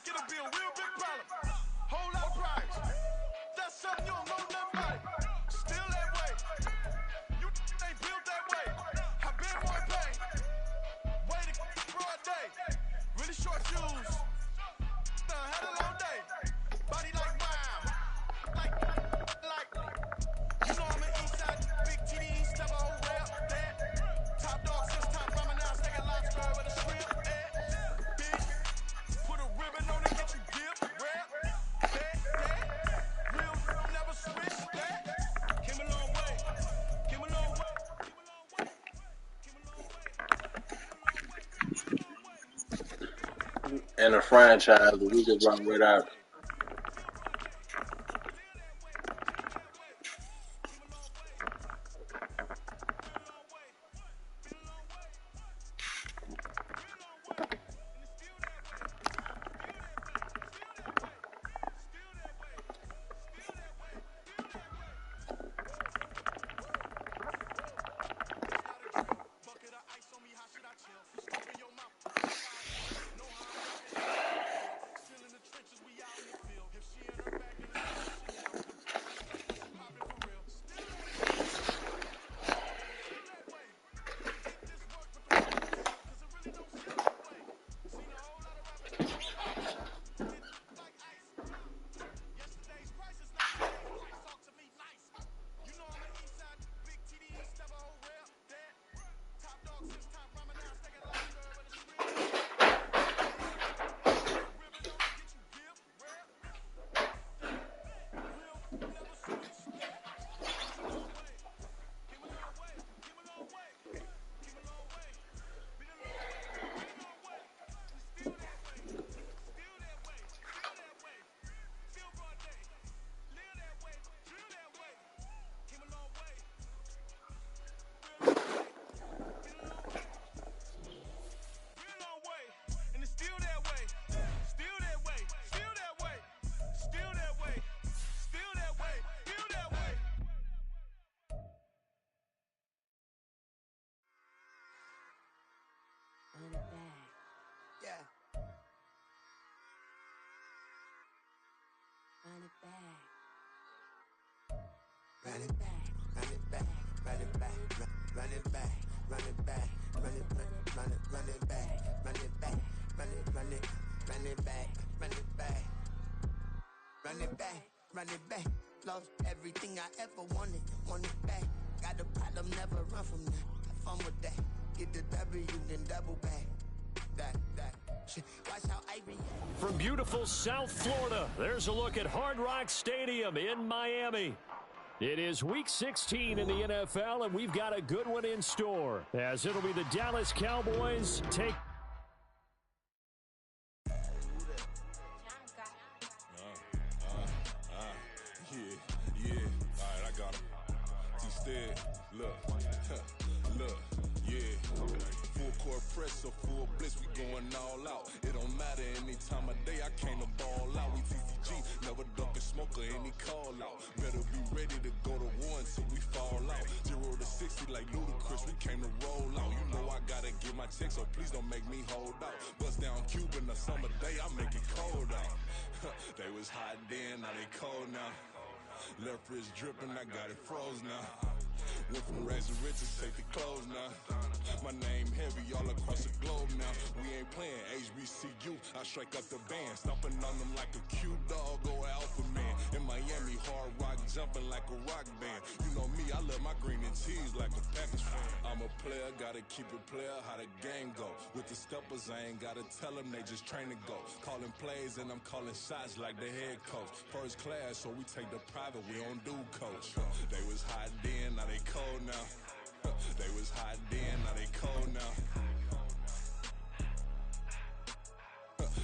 it'll be a real big problem. Whole lot of prize. That's something you don't know nothing about it. Still that way. You ain't built that way. I've been one pain. Waited broad day. Really short shoes. Had a long day. Body like mine. Like. You know I'm an Eastside big TD, step a whole rap. That. Top dog, 6 time ramen now, second lobster with a shrimp. That. Bitch. Put a ribbon on it, get you dip. Rap. That. Real never switch. That. Came a long way. Came a long way. And a franchise that we could run without. Run it back, run it back, run it back, run it back, run it back, run it back, run it back, run it back, run it back, run it back, run it back, run it back. Lost everything I ever wanted it back. Got a problem, never run from that. Have fun with that. Get the W, then double back. That shit. Watch how I react. From beautiful South Florida, there's a look at Hard Rock Stadium in Miami. It is Week 16 in the NFL, and we've got a good one in store, as it'll be the Dallas Cowboys take... Yeah, all right, I got him. T-Stead, look, yeah. Full court press or full blitz, we going all out. It don't matter any time of day, I came to ball out. We TCG, never ducking smoker, any call out. Better be ready to go to war until we fall out. 0 to 60 like Ludacris, we came to roll out. You know I gotta get my check, so please don't make me hold out. Bust down Cuban, a summer day, I make it cold out. They was hot then, now they cold now. Left wrist dripping, I got it froze now. Went from rags to riches, take the clothes now. My name heavy all across the globe now. We ain't playing HBCU, I strike up the band. Stomping on them like a cute dog or alpha man. In Miami, hard rock jumping like a rock band. You know me, I love my green and cheese like a Packers fan. I'm a player, gotta keep it player, how the game go. With the steppers, I ain't gotta tell them, they just train to go. Calling plays and I'm calling shots like the head coach. First class, so we take the private, we don't do coach. They was hot then, now they cold now. They was hot then, now they cold now.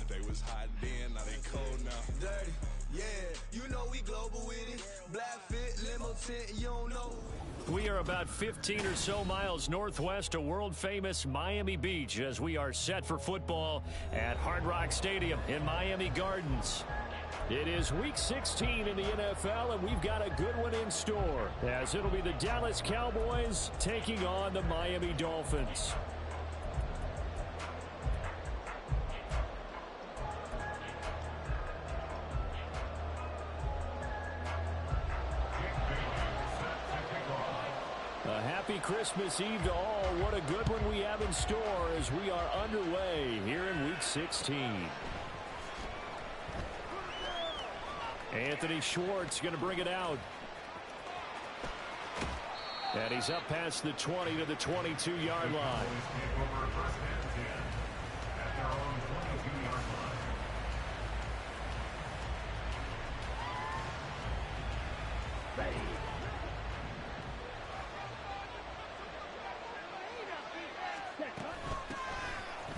They was hot then, now they cold now. Dirty, yeah, you know we global with it. Black fit, limo tint, you don't know. We are about 15 or so miles northwest of world-famous Miami Beach as we are set for football at Hard Rock Stadium in Miami Gardens. It is Week 16 in the NFL, and we've got a good one in store, as it'll be the Dallas Cowboys taking on the Miami Dolphins. happy Christmas Eve to all. What a good one we have in store as we are underway here in Week 16. Anthony Schwartz going to bring it out. And he's up past the 20 to the 22-yard line.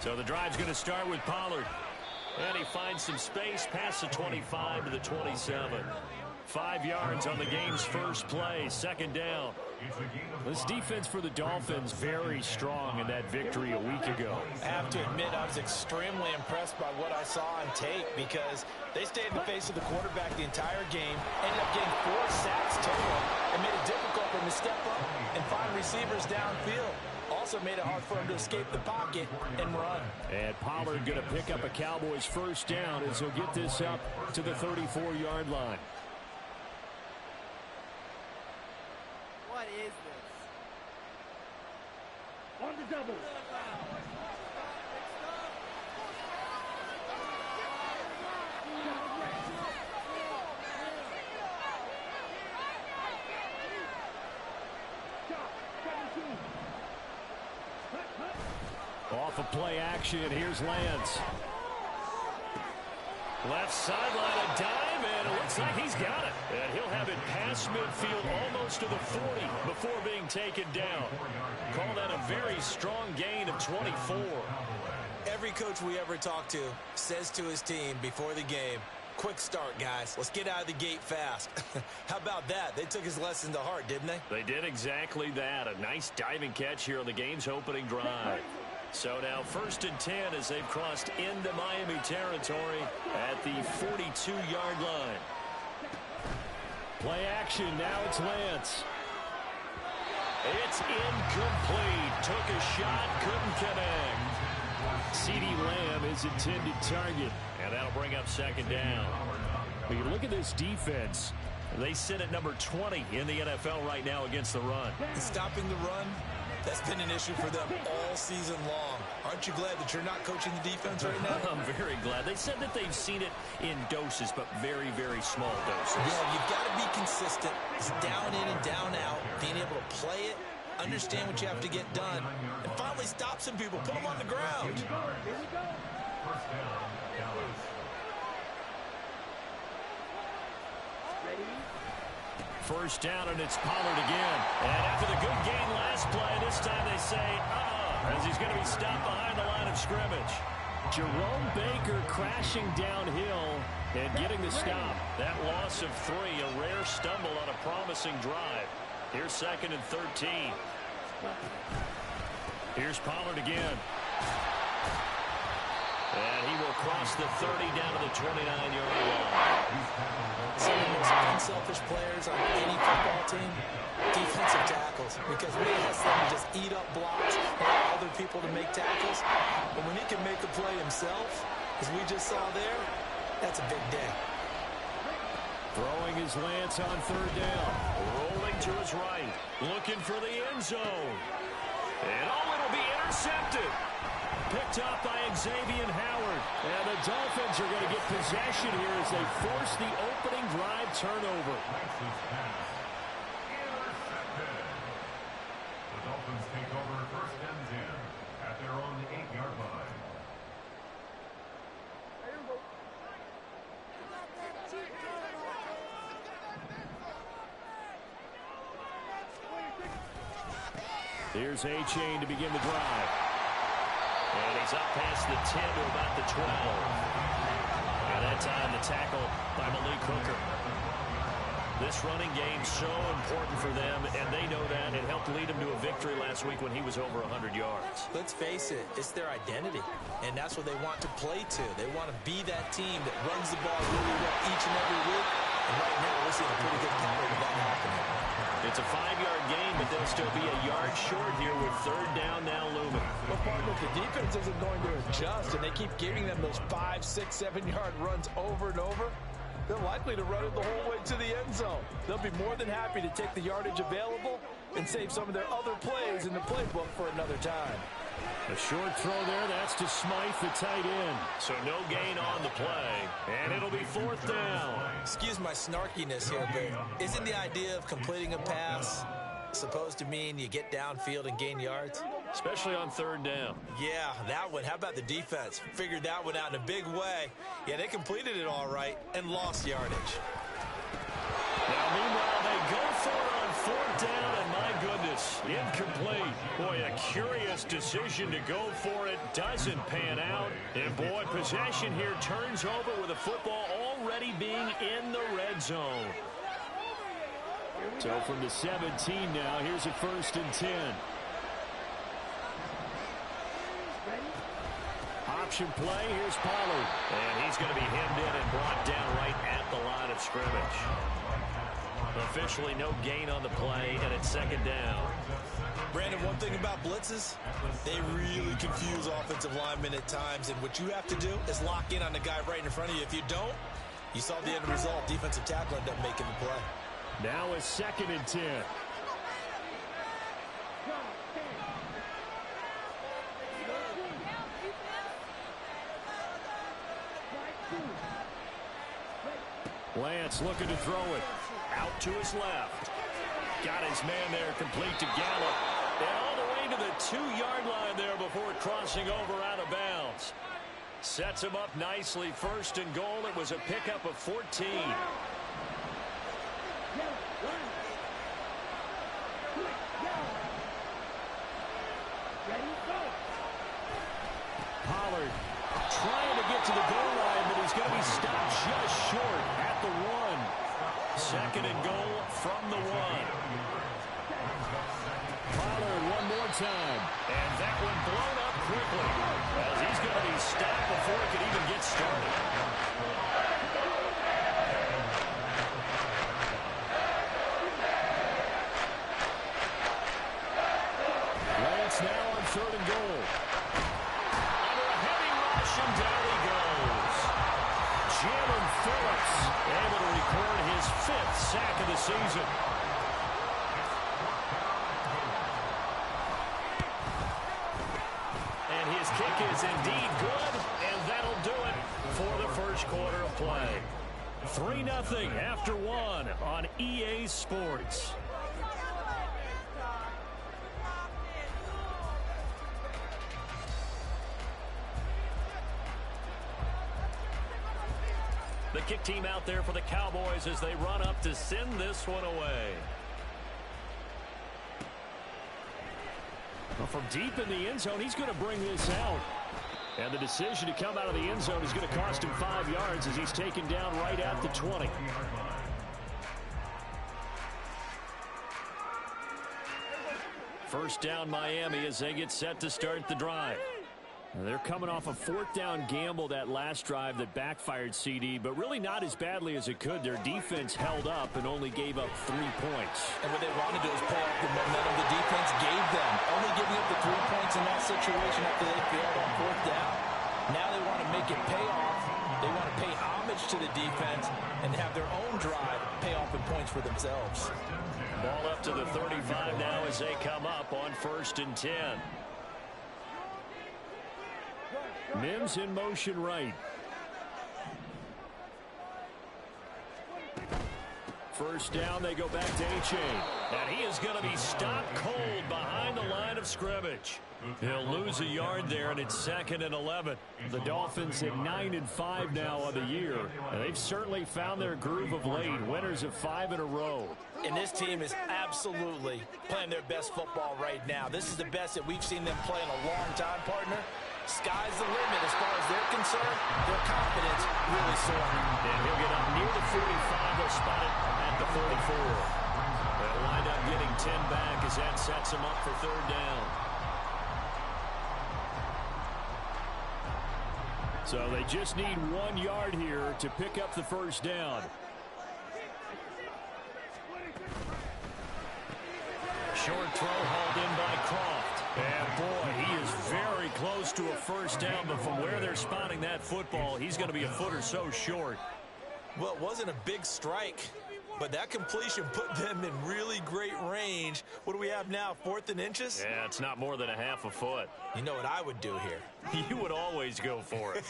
So the drive's going to start with Pollard. And he finds some space past the 25 to the 27. 5 yards on the game's first play, second down. This defense for the Dolphins very strong in that victory a week ago. I have to admit I was extremely impressed by what I saw on tape because they stayed in the face of the quarterback the entire game, ended up getting 4 sacks total, and made it difficult for him to step up and find receivers downfield. Also made it hard for him to escape the pocket and run. And Pollard going to pick up a Cowboys first down as he'll get this up to the 34-yard line. What is this? On the double. Off of play action, here's Lance. Left sideline, a dive, and it looks like he's got it. And he'll have it past midfield almost to the 40 before being taken down. Call that a very strong gain of 24. Every coach we ever talk to says to his team before the game, quick start, guys. Let's get out of the gate fast. How about that? They took his lesson to heart, didn't they? They did exactly that. A nice diving catch here on the game's opening drive. So now 1st and 10 as they've crossed into Miami territory at the 42-yard line. Play action. Now it's Lance. It's incomplete. Took a shot. Couldn't connect. CeeDee Lamb is intended target. And that'll bring up second down. But you look at this defense. They sit at number 20 in the NFL right now against the run. Stopping the run, that's been an issue for them all season long. Aren't you glad that you're not coaching the defense right now? I'm very glad. They said that they've seen it in doses, but very, very small doses. Yeah, you've got to be consistent. It's down in and down out. Being able to play it, understand what you have to get done, and finally stop some people, put them on the ground. Here we go. First down, Dallas. Ready? First down, and it's Pollard again. And after the good gain last play, this time they say, as he's going to be stopped behind the line of scrimmage. Jerome Baker crashing downhill and getting the stop. That loss of 3, a rare stumble on a promising drive. Here's 2nd and 13. Here's Pollard again. And he will cross the 30 down to the 29-yard line. Some of the most unselfish players on any football team, defensive tackles, because when he has them to just eat up blocks and allow other people to make tackles, but when he can make a play himself, as we just saw there, that's a big day. Throwing his Lance on 3rd down. Rolling to his right. Looking for the end zone. And it'll be intercepted. Picked off by Xavier Howard. And the Dolphins are going to get possession here as they force the opening drive turnover. The Dolphins take over 1st and 10 at their own 8-yard line. Here's A-Chain to begin the drive. And he's up past the 10 to about the 12. And that time the tackle by Malik Hooker. This running game so important for them, and they know that. It helped lead them to a victory last week when he was over 100 yards. Let's face it, it's their identity, and that's what they want to play to. They want to be that team that runs the ball really well each and every week, and right now we're seeing a pretty good counter to that happening. It's a 5-yard gain, but they'll still be a yard short here with 3rd down now looming. Well, partner, if the defense isn't going to adjust and they keep giving them those 5, 6, 7-yard runs over and over, they're likely to run it the whole way to the end zone. They'll be more than happy to take the yardage available and save some of their other plays in the playbook for another time. A short throw there. That's to Smythe, the tight end. So no gain on the play, and it'll be 4th down. Excuse my snarkiness here, but isn't the idea of completing a pass supposed to mean you get downfield and gain yards? Especially on 3rd down. Yeah, that one. How about the defense? Figured that one out in a big way. Yeah, they completed it all right and lost yardage. Now, meanwhile, they go for it on 4th down, and my goodness, incomplete. Boy, a curious decision to go for it. Doesn't pan out. And, boy, possession here turns over with the football already being in the red zone. So from the 17 now, here's a 1st and 10. Option play, here's Pollard. And he's going to be hemmed in and brought down right at the line of scrimmage. Officially no gain on the play, and it's 2nd down. Brandon, one thing about blitzes, they really confuse offensive linemen at times, and what you have to do is lock in on the guy right in front of you. If you don't, you saw the end result. Defensive tackle ended up making the play. Now a 2nd and 10. Lance looking to throw it. Out to his left. Got his man there, complete to Gallup. And all the way to the 2-yard line there before crossing over out of bounds. Sets him up nicely. 1st and goal. It was a pickup of 14. Pollard trying to get to the goal line, but he's going to be stopped just short at the 1. 2nd and goal from the 1. Pollard one more time. And that one blown up quickly, as he's going to be stopped before he can even get started. Lance now on 3rd and goal. Under a heavy rush, and down he goes. Jalen Phillips able to record his 5th sack of the season. And his kick is indeed good, and that'll do it for the 1st quarter of play. 3-0 after 1 on EA Sports. The kick team out there for the Cowboys as they run up to send this one away. Well, from deep in the end zone, he's going to bring this out. And the decision to come out of the end zone is going to cost him 5 yards as he's taken down right at the 20. First down Miami as they get set to start the drive. They're coming off a 4th down gamble that last drive that backfired CD, but really not as badly as it could. Their defense held up and only gave up 3 points. And what they wanted to do is play off the momentum the defense gave them. Only giving up the 3 points in that situation after they failed on 4th down. Now they want to make it pay off. They want to pay homage to the defense and have their own drive pay off in points for themselves. Ball up to the 35 now as they come up on 1st and 10. Mims in motion right. First down, they go back to H.A. And he is going to be stopped cold behind the line of scrimmage. He'll lose a yard there, and it's 2nd and 11. The Dolphins at 9-5 now on the year. And they've certainly found their groove of late. Winners of 5 in a row. And this team is absolutely playing their best football right now. This is the best that we've seen them play in a long time, partner. Sky's the limit as far as they're concerned. Their confidence really soaring. And he'll get up near the 45. They'll spot it at the 44. They'll wind up getting 10 back as that sets them up for 3rd down. So they just need 1 yard here to pick up the 1st down. Short throw hauled in by Croft. And boy, he is very close to a 1st down, but from where they're spotting that football, he's going to be a foot or so short. Well, it wasn't a big strike, but that completion put them in really great range. What do we have now, 4th and inches? Yeah, it's not more than a half a foot. You know what I would do here? You would always go for it.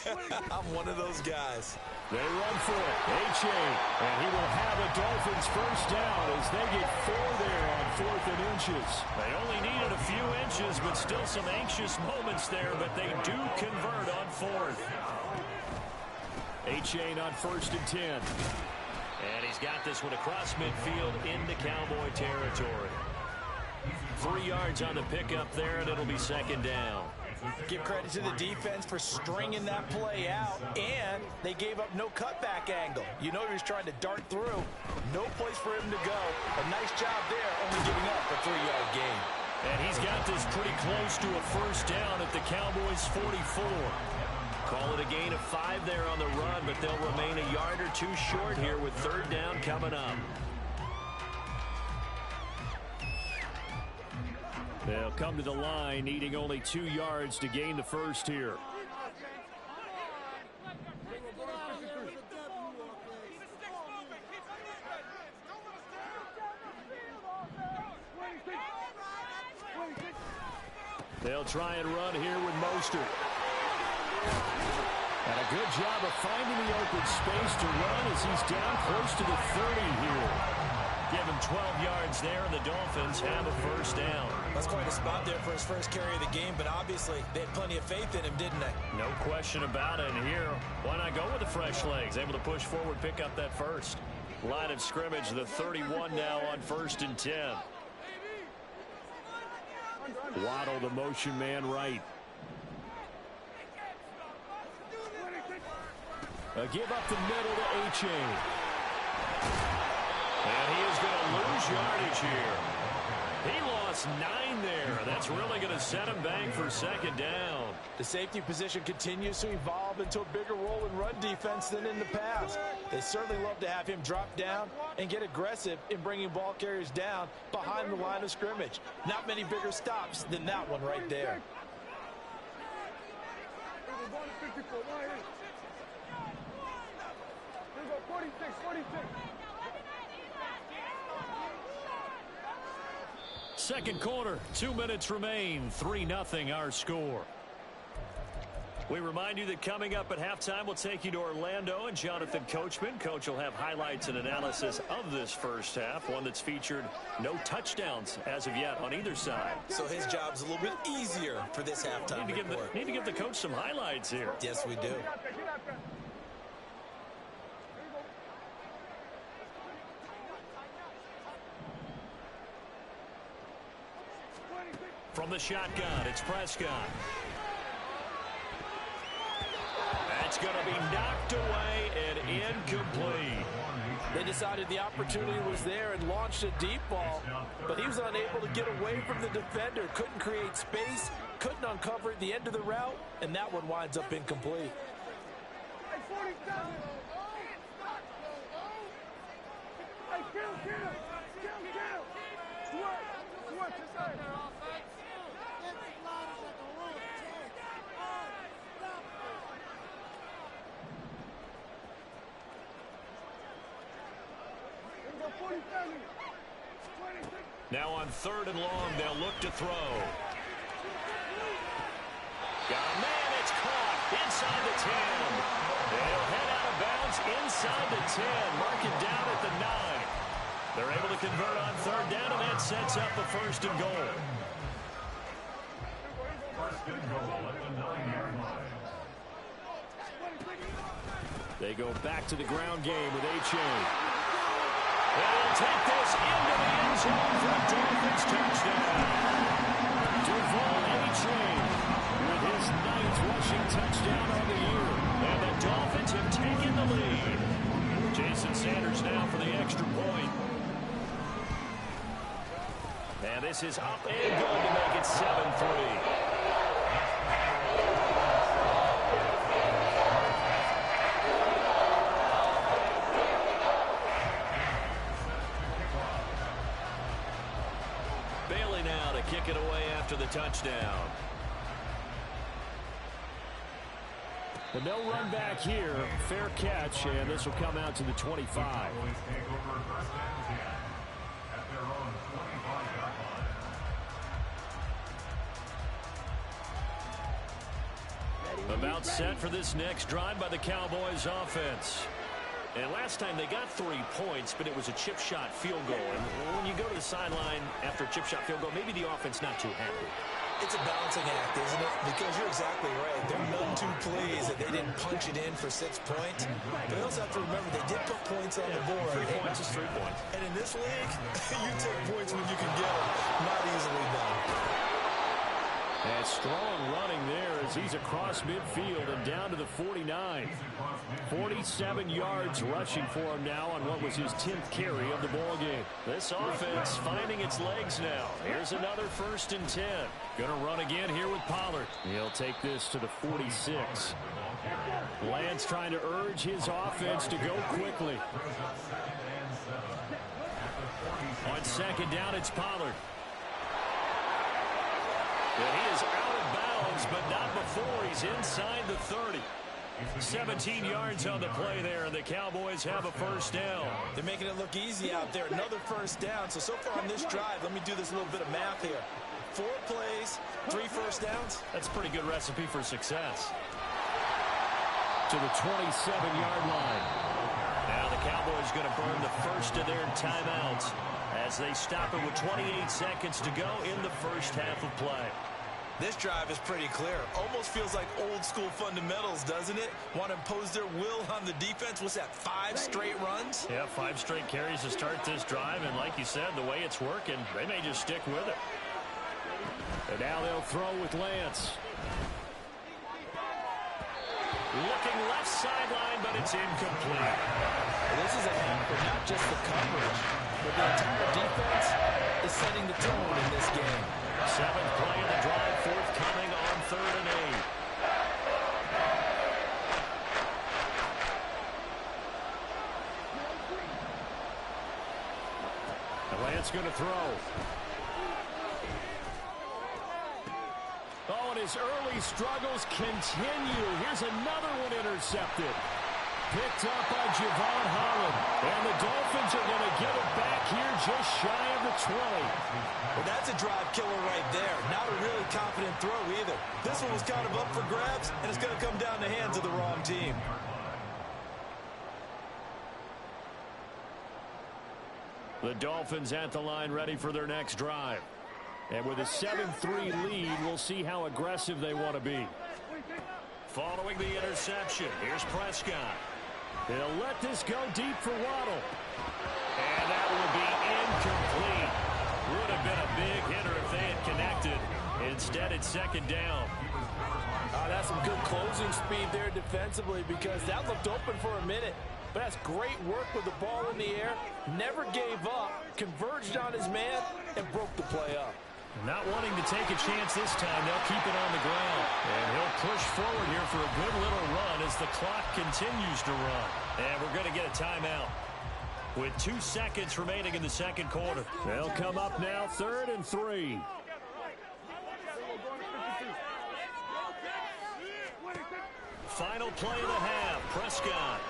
I'm one of those guys. They run for it. H.A. And he will have a Dolphins first down as they get 4 there on 4th and inches. They only needed a few inches, but still some anxious moments there, but they do convert on 4th. H.A. on 1st and 10. And he's got this one across midfield into Cowboy territory. 3 yards on the pickup there, and it'll be 2nd down. Give credit to the defense for stringing that play out, and they gave up no cutback angle. You know he was trying to dart through. No place for him to go. A nice job there, only giving up a 3-yard gain. And he's got this pretty close to a first down at the Cowboys' 44. Call it a gain of 5 there on the run, but they'll remain a yard or 2 short here with 3rd down coming up. They'll come to the line, needing only 2 yards to gain the first here. They'll try and run here with Mostert. And a good job of finding the open space to run as he's down close to the 30 here. Give him 12 yards there, and the Dolphins have a first down. That's quite a spot there for his first carry of the game, but obviously they had plenty of faith in him, didn't they? No question about it. And here, why not go with the fresh legs? Able to push forward, pick up that first. Line of scrimmage, the 31 now on 1st and 10. Waddle, the motion man right. A give up the middle to H.A. And he is going to lose yardage here. He lost 9 there. That's really going to set him back for 2nd down. The safety position continues to evolve into a bigger role in run defense than in the past. They certainly love to have him drop down and get aggressive in bringing ball carriers down behind the line of scrimmage. Not many bigger stops than that one right there. Second quarter, 2 minutes remain. 3-0 our score. We remind you that coming up at halftime, we'll take you to Orlando and Jonathan Coachman. Coach will have highlights and analysis of this first half, one that's featured no touchdowns as of yet on either side. So his job's a little bit easier for this halftime report. Need to give the coach some highlights here. Yes, we do. From the shotgun, it's Prescott. That's going to be knocked away and incomplete. They decided the opportunity was there and launched a deep ball, but he was unable to get away from the defender, couldn't create space, couldn't uncover the end of the route, and that one winds up incomplete. Now on 3rd and long, they'll look to throw. Got a man, it's caught inside the 10. They'll head out of bounds inside the 10, mark it down at the 9. They're able to convert on 3rd down, and that sets up the 1st and goal. 1st and goal at the 9-yard line. They go back to the ground game with H.A. They'll take this into the end zone for a Dolphins touchdown. Devon H.A. with his 9th rushing touchdown on the year. And the Dolphins have taken the lead. Jason Sanders now for the extra point. And this is up and good to make it 7-3. Kick it away after the touchdown. And they'll run back here. Fair catch, and this will come out to the 25. Cowboys take over first and 10 at their own 25-yard line. About set for this next drive by the Cowboys offense. And last time they got 3 points, but it was a chip shot field goal. And when you go to the sideline after a chip shot field goal, maybe the offense not too happy. It's a balancing act, isn't it? Because you're exactly right. There are none too pleased that they didn't punch it in for 6 points. But you also have to remember they did put points on the board. 3 points is 3 points. And in this league, you take points when you can get them. Not easily done. And strong running there as he's across midfield and down to the 49. 47 yards rushing for him now on what was his 10th carry of the ball game. This offense finding its legs now. Here's another 1st and 10. Gonna run again here with Pollard. He'll take this to the 46. Lance trying to urge his offense to go quickly. On 2nd down, it's Pollard. And he is out of bounds, but not before he's inside the 30. 17 yards on the play there, and the Cowboys have a 1st down. They're making it look easy out there. Another 1st down. So far on this drive, let me do this little bit of math here. 4 plays, 3 1st downs. That's a pretty good recipe for success. To the 27-yard line. Now the Cowboys going to burn the first of their timeouts as they stop it with 28 seconds to go in the first half of play. This drive is pretty clear. Almost feels like old school fundamentals, doesn't it? Want to impose their will on the defense. What's that, 5 straight runs? Yeah, 5 straight carries to start this drive. And like you said, the way it's working, they may just stick with it. And now they'll throw with Lance. Looking left sideline, but it's incomplete. Well, this is a half for not just the coverage, but the entire defense is setting the tone in this game. 7th play of the drive, forthcoming on 3rd and 8. Lance going to throw. Oh, and his early struggles continue. Here's another one intercepted. Picked up by Javon Holland. And the Dolphins are going to get it back here just shy of the 20. Well, that's a drive killer right there. Not a really confident throw either. This one was kind of up for grabs, and it's going to come down the hands of the wrong team. The Dolphins at the line ready for their next drive. And with a 7-3 lead, we'll see how aggressive they want to be. Following the interception, here's Prescott. They'll let this go deep for Waddle. And that will be incomplete. Would have been a big hitter if they had connected. Instead, it's 2nd down. That's some good closing speed there defensively because that looked open for a minute. But that's great work with the ball in the air. Never gave up, converged on his man, and broke the play up. Not wanting to take a chance this time, they'll keep it on the ground. And he'll push forward here for a good little run as the clock continues to run. And we're going to get a timeout with 2 seconds remaining in the 2nd quarter. They'll come up now, 3rd and 3. Final play of the half, Prescott.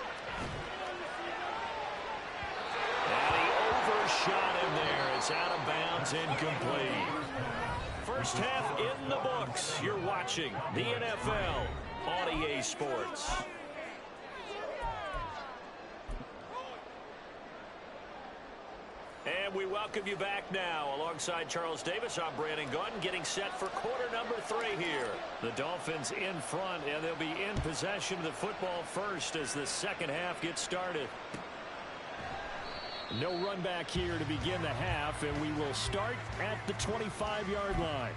And he overshot him there. It's out of bounds, incomplete. First half in the books. You're watching the NFL on EA Sports. And we welcome you back now. Alongside Charles Davis, I'm Brandon Gautin, getting set for quarter number 3 here. The Dolphins in front, and they'll be in possession of the football first as the 2nd half gets started. No run back here to begin the half, and we will start at the 25-yard line.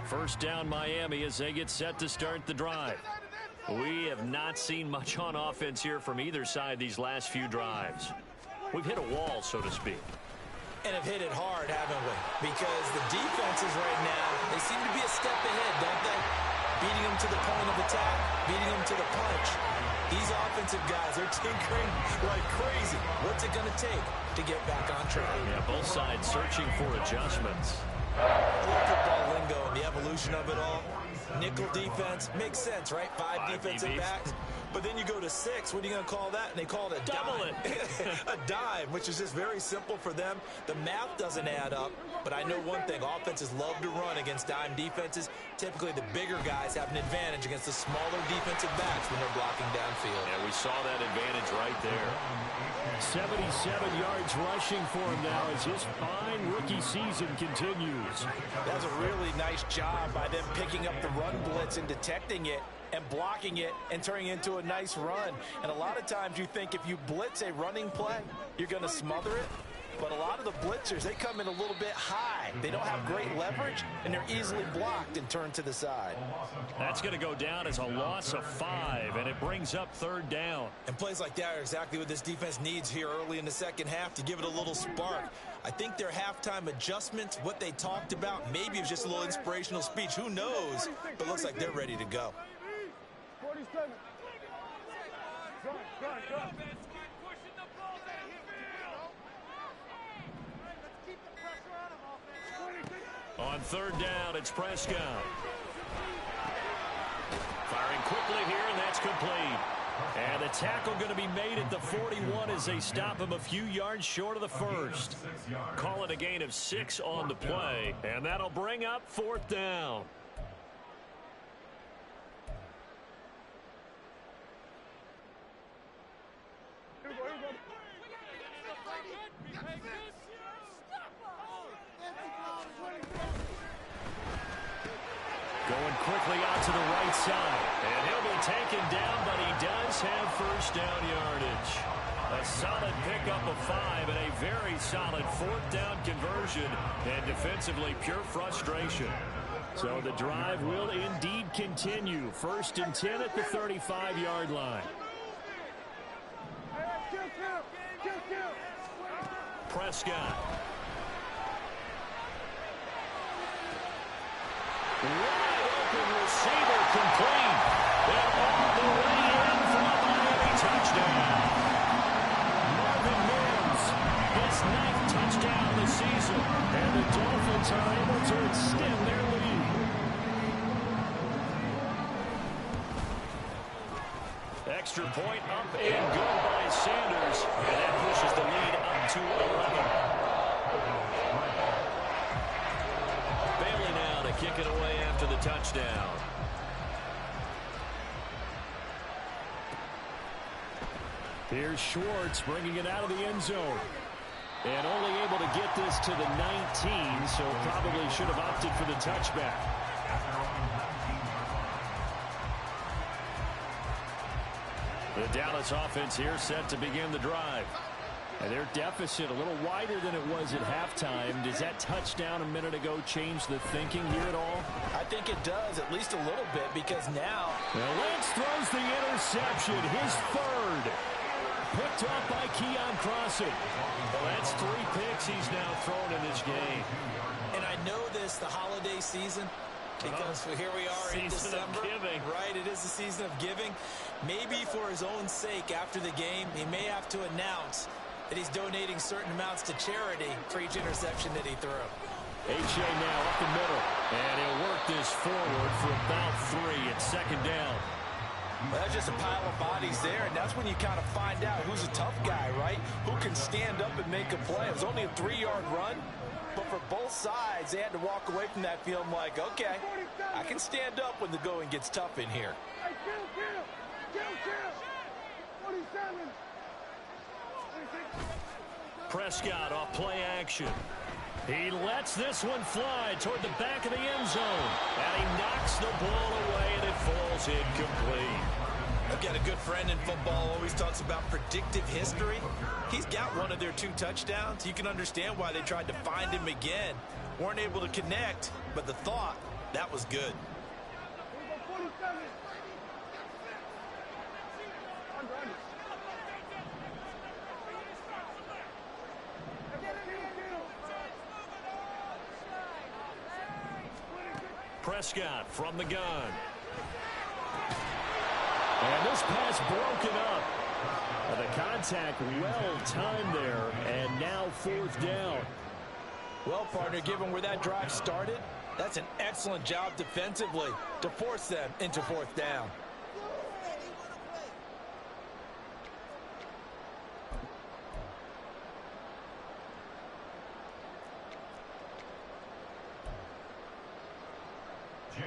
First down, Miami, as they get set to start the drive. We have not seen much on offense here from either side these last few drives. We've hit a wall, so to speak. And have hit it hard, haven't we? Because the defenses right now, they seem to be a step ahead, don't they? Beating them to the point of attack, beating them to the punch. These offensive guys are tinkering like crazy. What's it going to take to get back on track? Yeah, both sides searching for adjustments. A little football lingo and the evolution of it all. Nickel defense makes sense, right? Five defensive backs. But then you go to 6. What are you going to call that? And they call it a double dime. A dime, which is just very simple for them. The math doesn't add up. But I know one thing. Offenses love to run against dime defenses. Typically, the bigger guys have an advantage against the smaller defensive backs when they're blocking downfield. Yeah, we saw that advantage right there. 77 yards rushing for him now as his fine rookie season continues. That was a really nice job by them picking up the run blitz and detecting it and blocking it and turning it into a nice run. And a lot of times you think if you blitz a running play, you're going to smother it. But a lot of the blitzers, they come in a little bit high. They don't have great leverage, and they're easily blocked and turned to the side. That's going to go down as a loss of 5, and it brings up 3rd down. And plays like that are exactly what this defense needs here early in the second half to give it a little spark. I think their halftime adjustments, what they talked about, maybe it was just a little inspirational speech. Who knows? But it looks like they're ready to go. 47. Go. On 3rd down, it's Prescott. Firing quickly here, and that's complete. And the tackle going to be made at the 41 as they stop him a few yards short of the first. Call it a gain of 6 on the play, and that'll bring up 4th down. Going quickly out to the right side. And he'll be taken down, but he does have first down yardage. A solid pickup of 5 and a very solid 4th down conversion. And defensively, pure frustration. So the drive will indeed continue. 1st and 10 at the 35-yard line. Prescott. Wide open receiver complete. And all the way in for a Miami touchdown. Marvin Mims, his 9th touchdown of the season. And the Dolphins are able to extend their lead. Extra point up and good by Sanders. And that pushes the lead up to 11. Bailey now to kick it away after the touchdown. Here's Schwartz bringing it out of the end zone. And only able to get this to the 19, so probably should have opted for the touchback. The Dallas offense here set to begin the drive. And their deficit a little wider than it was at halftime. Does that touchdown a minute ago change the thinking here at all? I think it does, at least a little bit, because now... Well, Lance throws the interception, his 3rd. Picked off by Keon Crossen. Well, that's 3 picks he's now thrown in this game. And I know this, the holiday season, because here we are in December. Giving. Right, it is the season of giving. Maybe for his own sake after the game, he may have to announce that he's donating certain amounts to charity for each interception that he threw. H.A. now up the middle. And he'll work this forward for about 3 at 2nd down. Well, that's just a pile of bodies there, and that's when you kind of find out who's a tough guy, right? Who can stand up and make a play. It was only a 3-yard run, but for both sides, they had to walk away from that feeling like, okay, I can stand up when the going gets tough in here. Hey, kill. 47. Prescott off play action. He lets this one fly toward the back of the end zone. And he knocks the ball away, and it falls incomplete. I've got a good friend in football, always talks about predictive history. He's got one of their 2 touchdowns. You can understand why they tried to find him again. Weren't able to connect, but the thought, that was good. 47. Prescott from the gun. And this pass broken up. The contact well timed there, and now 4th down. Well, partner, given where that drive started, That's an excellent job defensively to force them into fourth down.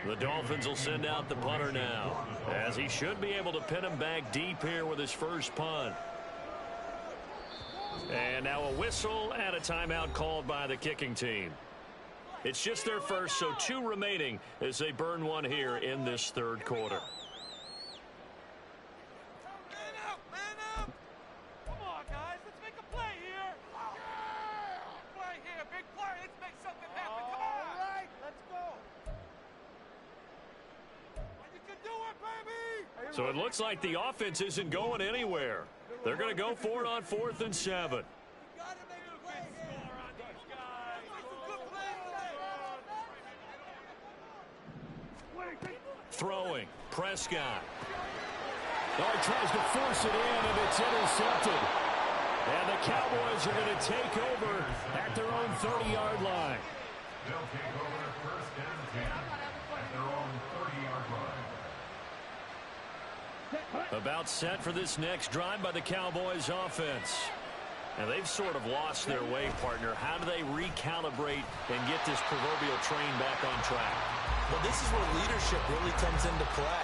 The Dolphins will send out the punter now, as he should be able to pin him back deep here with his first punt. And now a whistle and a timeout called by the kicking team. It's just their first, so 2 remaining as they burn one here in this third quarter. Man up, man up. Come on, guys, let's make a play here. Play here, big play. Let's make something happen. Come on. All right, let's go. You can do it, baby. So it looks like the offense isn't going anywhere. They're going to go for it on 4th and 7. Throwing, Prescott. Oh, he tries to force it in, and it's intercepted. And the Cowboys are going to take over at their own 30-yard line. They'll take over first and 10 at their own 30-yard line. About set for this next drive by the Cowboys offense. And they've sort of lost their way, partner. How do they recalibrate and get this proverbial train back on track? Well, this is where leadership really comes into play.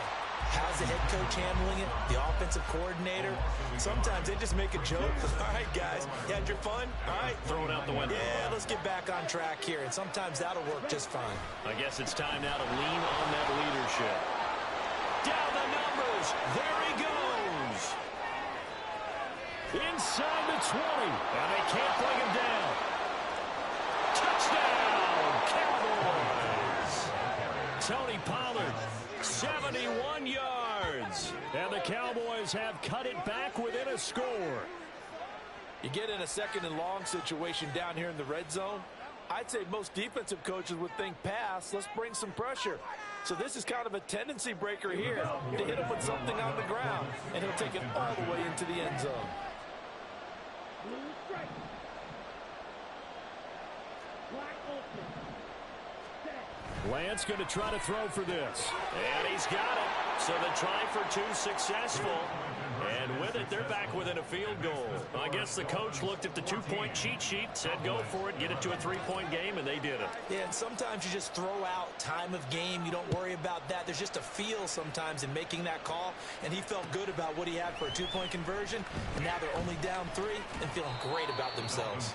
How's the head coach handling it? The offensive coordinator? Sometimes they just make a joke. All right, guys, you had your fun? All right. Throw it out the window. Yeah, let's get back on track here. And sometimes that'll work just fine. I guess it's time now to lean on that leadership. Down the numbers. There he goes. Inside the 20. And they can't bring him down. Touchdown, Cowboys. Tony Pollard, 71 yards. And the Cowboys have cut it back within a score. You get in a 2nd and long situation down here in the red zone. I'd say most defensive coaches would think pass. Let's bring some pressure. So this is kind of a tendency breaker here to hit him with something on the ground. And he'll take it all the way into the end zone. Lance going to try to throw for this. And he's got it. So the try for 2 successful. And with it, they're back within a field goal. I guess the coach looked at the 2-point cheat sheet, said go for it, get it to a 3-point game, and they did it. Yeah, and sometimes you just throw out time of game. You don't worry about that. There's just a feel sometimes in making that call. And he felt good about what he had for a 2-point conversion. And now they're only down 3 and feeling great about themselves.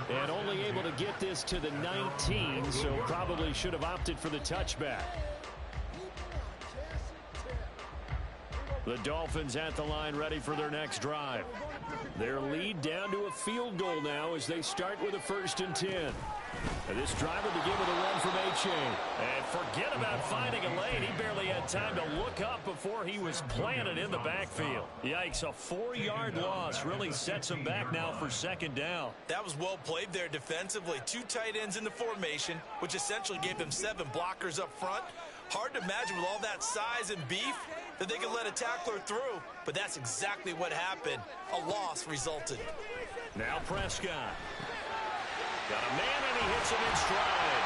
And only able to get this to the 19, so probably should have opted for the touchback. The Dolphins at the line ready for their next drive. Their lead down to a field goal now as they start with a 1st and 10. And this drive will begin with a run from A-Chain. And forget about finding a lane. He barely had time to look up before he was planted in the backfield. Yikes, a 4-yard loss really sets him back now for 2nd down. That was well played there defensively. 2 tight ends in the formation, which essentially gave them 7 blockers up front. Hard to imagine with all that size and beef that they could let a tackler through, but that's exactly what happened. A loss resulted. Now Prescott. Got a man, and he hits him in stride.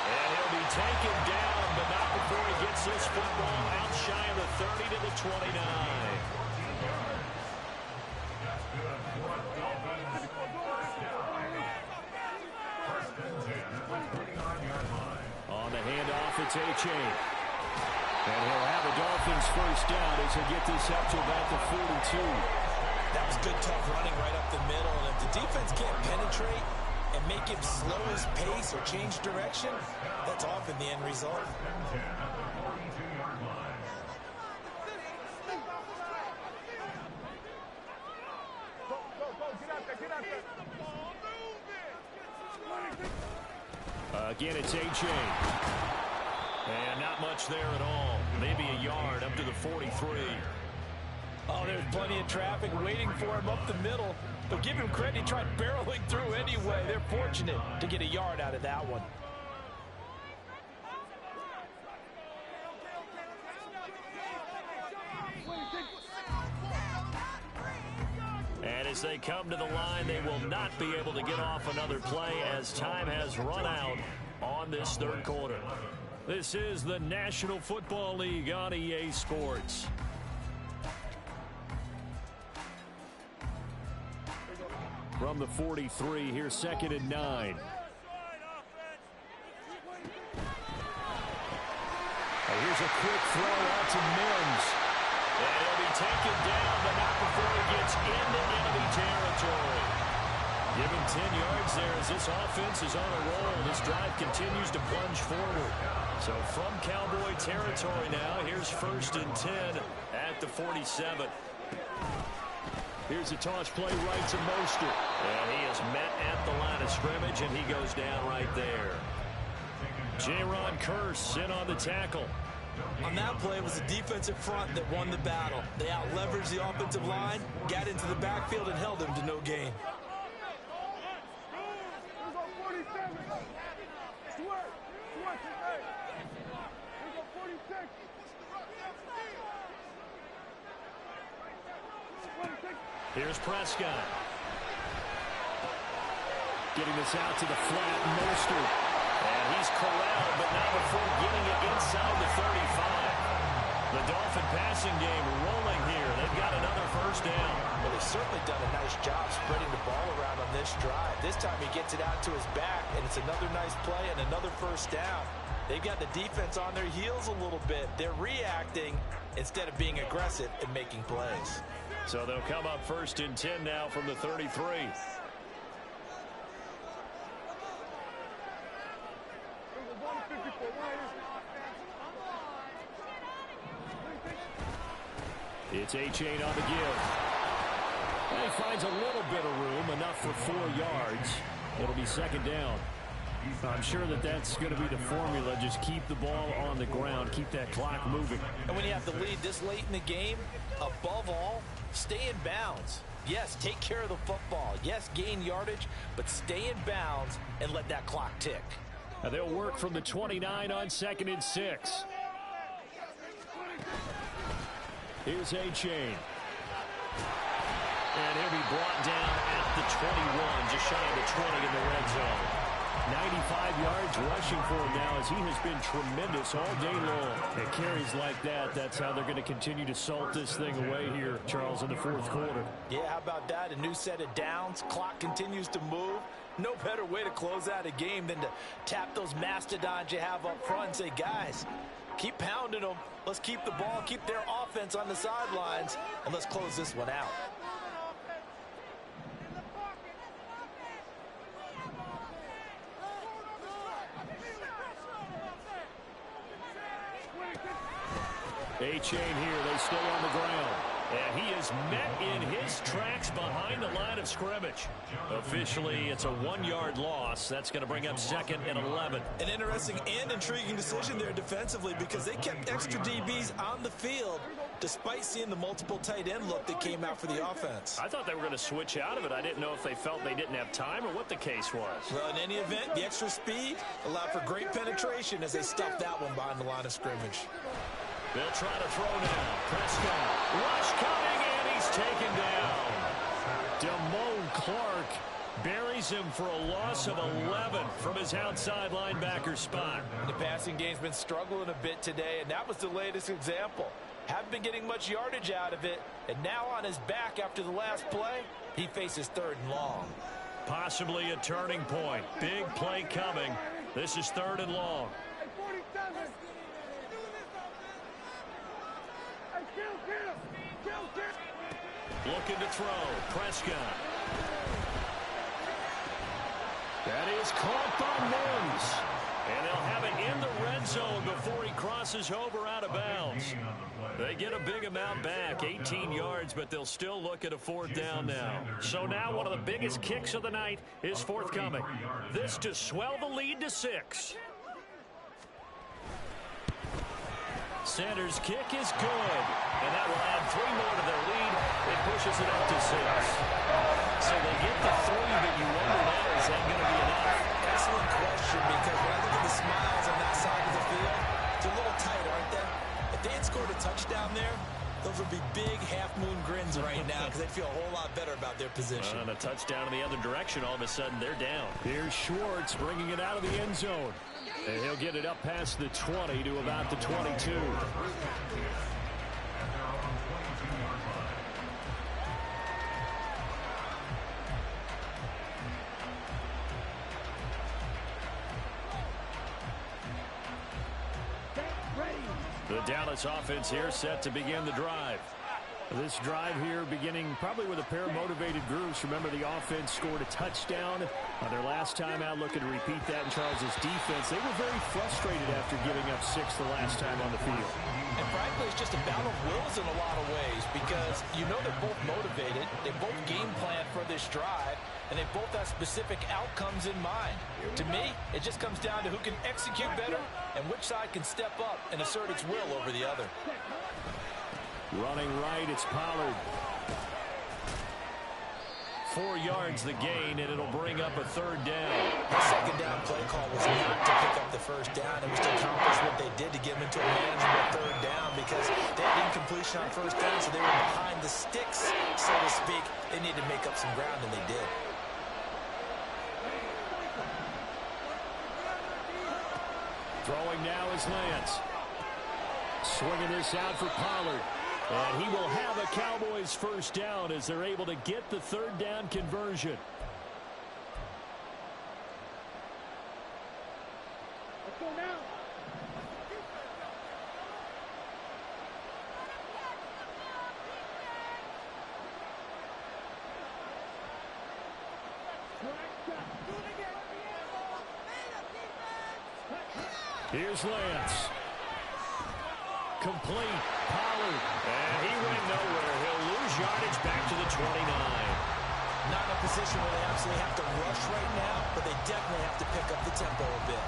And he'll be taken down, but not before he gets this football out shy of the 30 to the 29. On the handoff, it's A-Chain. And he'll have a Dolphins first down as they get this up to about the 42. That was good, tough running right up the middle. And if the defense can't penetrate and make him slow his pace or change direction, that's often the end result. Again, it's A-Chain. And not much there at all. Maybe a yard up to the 43. Oh, there's plenty of traffic waiting for him up the middle. But give him credit, he tried barreling through anyway. They're fortunate to get a yard out of that one. And as they come to the line, they will not be able to get off another play as time has run out on this third quarter. This is the National Football League on EA Sports. From the 43, here's 2nd and 9. Here's a quick throw out to Mims. And he'll be taken down, but not before he gets into enemy territory. Given 10 yards there as this offense is on a roll. This drive continues to plunge forward. So from Cowboy territory now, here's 1st and 10 at the 47. Here's a toss play right to Mostert. And he is met at the line of scrimmage, and he goes down right there. J-Ron Kearse in on the tackle. On that play, it was the defensive front that won the battle. They out-leveraged the offensive line, got into the backfield, and held them to no gain. Here's Prescott. Getting this out to the flat, Mostert. And he's corralled, but not before getting it inside the 35. The Dolphin passing game rolling here. They've got another first down. Well, they've certainly done a nice job spreading the ball around on this drive. This time he gets it out to his back, and it's another nice play and another first down. They've got the defense on their heels a little bit. They're reacting instead of being aggressive and making plays. So they'll come up 1st and 10 now from the 33. It's Achane on the give. And he finds a little bit of room, enough for 4 yards. It'll be 2nd down. I'm sure that that's going to be the formula. Just keep the ball on the ground. Keep that clock moving. And when you have the lead this late in the game, above all, stay in bounds. Yes, take care of the football. Yes, gain yardage, but stay in bounds and let that clock tick. Now they'll work from the 29 on 2nd and 6. Here's Achane. And he'll be brought down at the 21, just shy of the 20 in the red zone. 95 yards rushing for him now as he has been tremendous all day long. And carries like that, that's how they're going to continue to salt this thing away here, Charles, in the 4th quarter. Yeah, how about that? A new set of downs. Clock continues to move. No better way to close out a game than to tap those mastodons you have up front and say, guys, keep pounding them. Let's keep the ball, keep their offense on the sidelines, and let's close this one out. Achane here, they stay on the ground. And he is met in his tracks behind the line of scrimmage. Officially, it's a 1-yard loss. That's going to bring up 2nd and 11. An interesting and intriguing decision there defensively because they kept extra DBs on the field despite seeing the multiple tight end look that came out for the offense. I thought they were going to switch out of it. I didn't know if they felt they didn't have time or what the case was. Well, in any event, the extra speed allowed for great penetration as they stuffed that one behind the line of scrimmage. They'll try to throw now. Prescott. Rush coming, and he's taken down. Damone Clark buries him for a loss of 11 from his outside linebacker spot. The passing game's been struggling a bit today, and that was the latest example. Haven't been getting much yardage out of it, and now on his back after the last play, he faces 3rd and long. Possibly a turning point. Big play coming. This is 3rd and long. Looking to throw. Prescott. That is caught by Mims. And they'll have it in the red zone before he crosses over out of bounds. They get a big amount back, 18 yards, but they'll still look at a 4th down now. So now one of the biggest kicks of the night is forthcoming. This to swell the lead to 6. Sanders' kick is good, and that will add 3 more to their lead. It pushes it up to 6. So they get the 3, but you wonder now, is that going to be enough? Excellent question, because when I look at the smiles on that side of the field, it's a little tight, aren't they? If they had scored a touchdown there, those would be big half-moon grins right now because they'd feel a whole lot better about their position. And a touchdown in the other direction, all of a sudden they're down. Here's Schwartz bringing it out of the end zone. And he'll get it up past the 20 to about the 22. The Dallas offense here set to begin the drive. This drive here beginning probably with a pair of motivated groups. Remember, the offense scored a touchdown on their last time out, looking to repeat that in Charles's defense. They were very frustrated after giving up 6 the last time on the field. And frankly, it's just a battle of wills in a lot of ways because you know they're both motivated. They both game plan for this drive, and they both have specific outcomes in mind. To me, it just comes down to who can execute better and which side can step up and assert its will over the other. Running right, it's Pollard. 4 yards the gain, and it'll bring up a 3rd down. The second down play call was not to pick up the 1st down. It was to accomplish what they did to get them into a manageable 3rd down because they had incompletion on 1st down, so they were behind the sticks, so to speak. They needed to make up some ground, and they did. Throwing now is Lance. Swinging this out for Pollard. And he will have a Cowboys 1st down as they're able to get the 3rd down conversion. Let's go now. Here's Lance. Complete. Pollard. And he went nowhere. He'll lose yardage back to the 29. Not in a position where they absolutely have to rush right now, but they definitely have to pick up the tempo a bit.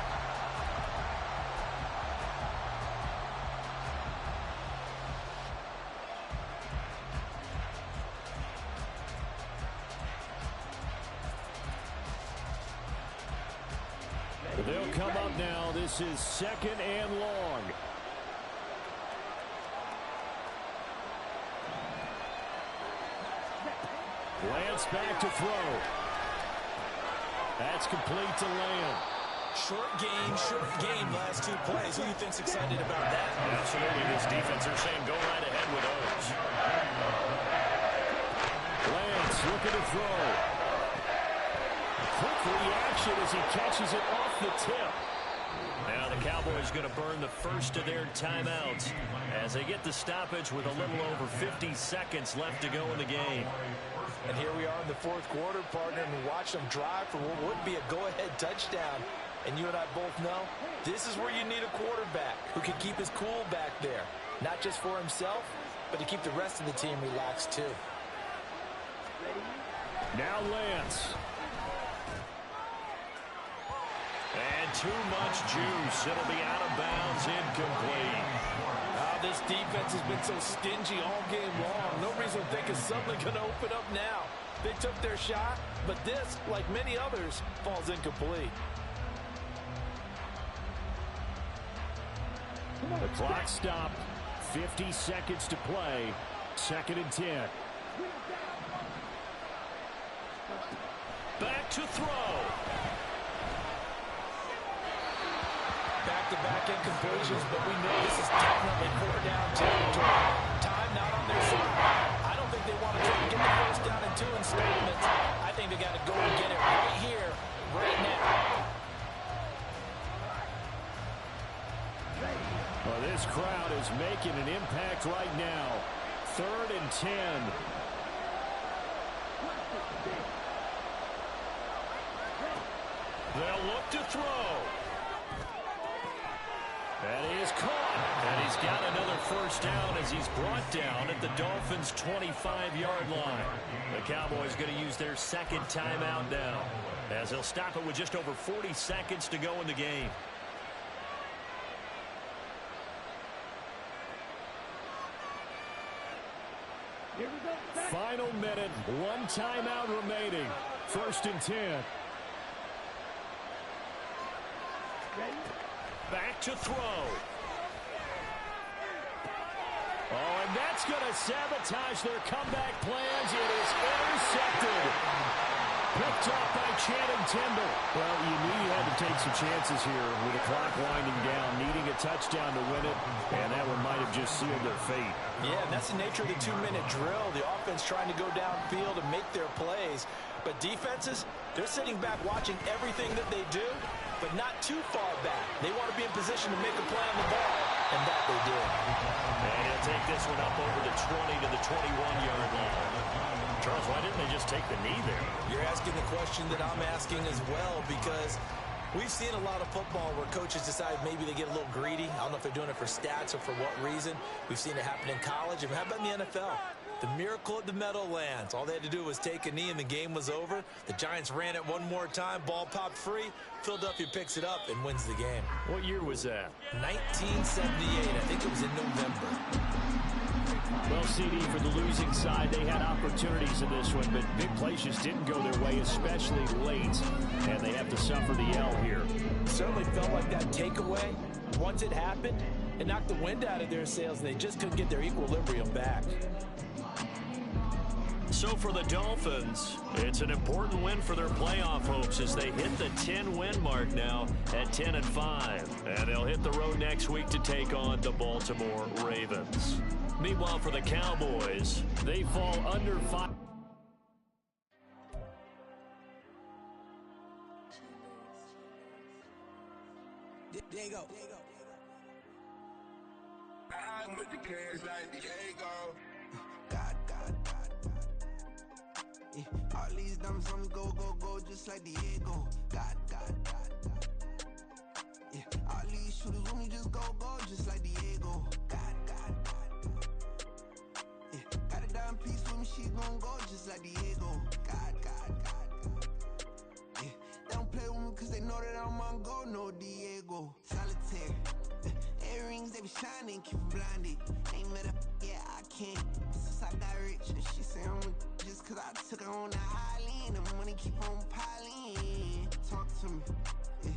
They'll come up now. This is 2nd and long. Lance back to throw. That's complete to Lamb. Short game, last 2 plays. Who do you think's excited about that? Absolutely. This defense are saying go right ahead with those. Lance looking to throw. Quick reaction as he catches it off the tip. Now the Cowboys going to burn the first of their timeouts as they get the stoppage with a little over 50 seconds left to go in the game. And here we are in the 4th quarter, partner, and we watch them drive for what would be a go-ahead touchdown. And you and I both know this is where you need a quarterback who can keep his cool back there. Not just for himself, but to keep the rest of the team relaxed too. Now Lance. And too much juice. It'll be out of bounds, incomplete. This defense has been so stingy all game long. No reason to think it's suddenly going to open up now. They took their shot, but this, like many others, falls incomplete. The clock stopped. 50 seconds to play. 2nd and 10. Back to throw. Back-to-back incompletions, but we know this is definitely 4th down territory. Time not on their side. I don't think they want to try to get the 1st down in 2 installments. I think they got to go and get it right here, right now. Well, this crowd is making an impact right now. 3rd and 10. They'll look to throw. And he is caught. And he's got another 1st down as he's brought down at the Dolphins' 25-yard line. The Cowboys going to use their 2nd timeout now, as they'll stop it with just over 40 seconds to go in the game. Final minute, 1 timeout remaining. 1st and 10. Back to throw. Oh, and that's going to sabotage their comeback plans. It is intercepted. Picked up by Channing Tindall. Well, you knew you had to take some chances here with the clock winding down, needing a touchdown to win it, and that one might have just sealed their fate. Yeah, and that's the nature of the 2-minute drill. The offense trying to go downfield and make their plays. But defenses, they're sitting back watching everything that they do, but not too far back. They want to be in position to make a play on the ball, and that they did. And he'll take this one up over the 20 to the 21-yard line. Charles, why didn't they just take the knee there? You're asking the question that I'm asking as well, because we've seen a lot of football where coaches decide maybe they get a little greedy. I don't know if they're doing it for stats or for what reason. We've seen it happen in college. And how about in the NFL? The miracle at the Meadowlands. All they had to do was take a knee and the game was over. The Giants ran it one more time. Ball popped free. Philadelphia picks it up and wins the game. What year was that? 1978. I think it was in November. Well, CD, for the losing side, they had opportunities in this one, but big plays just didn't go their way, especially late, and they have to suffer the L here. It certainly felt like that takeaway, once it happened, it knocked the wind out of their sails, and they just couldn't get their equilibrium back. So for the Dolphins, it's an important win for their playoff hopes as they hit the 10-win mark now at 10-5. And they'll hit the road next week to take on the Baltimore Ravens. Meanwhile, for the Cowboys, they fall under 5. Diego. I put the cash like Diego. God. Yeah. All these dumb songs go, just like Diego. God. Yeah. All these shooters when we just go, just like Diego. God. Yeah. Got a dime piece with me, she gon' go just like Diego. God. Yeah. They don't play with me cause they know that I'm on go, no Diego. Solitaire. Earrings, they be shining, keep blinded. Ain't met up, yeah, I can't. Since I got rich, and she say I'm just cause I took her on the island. The money keep on piling. Talk to me, yeah.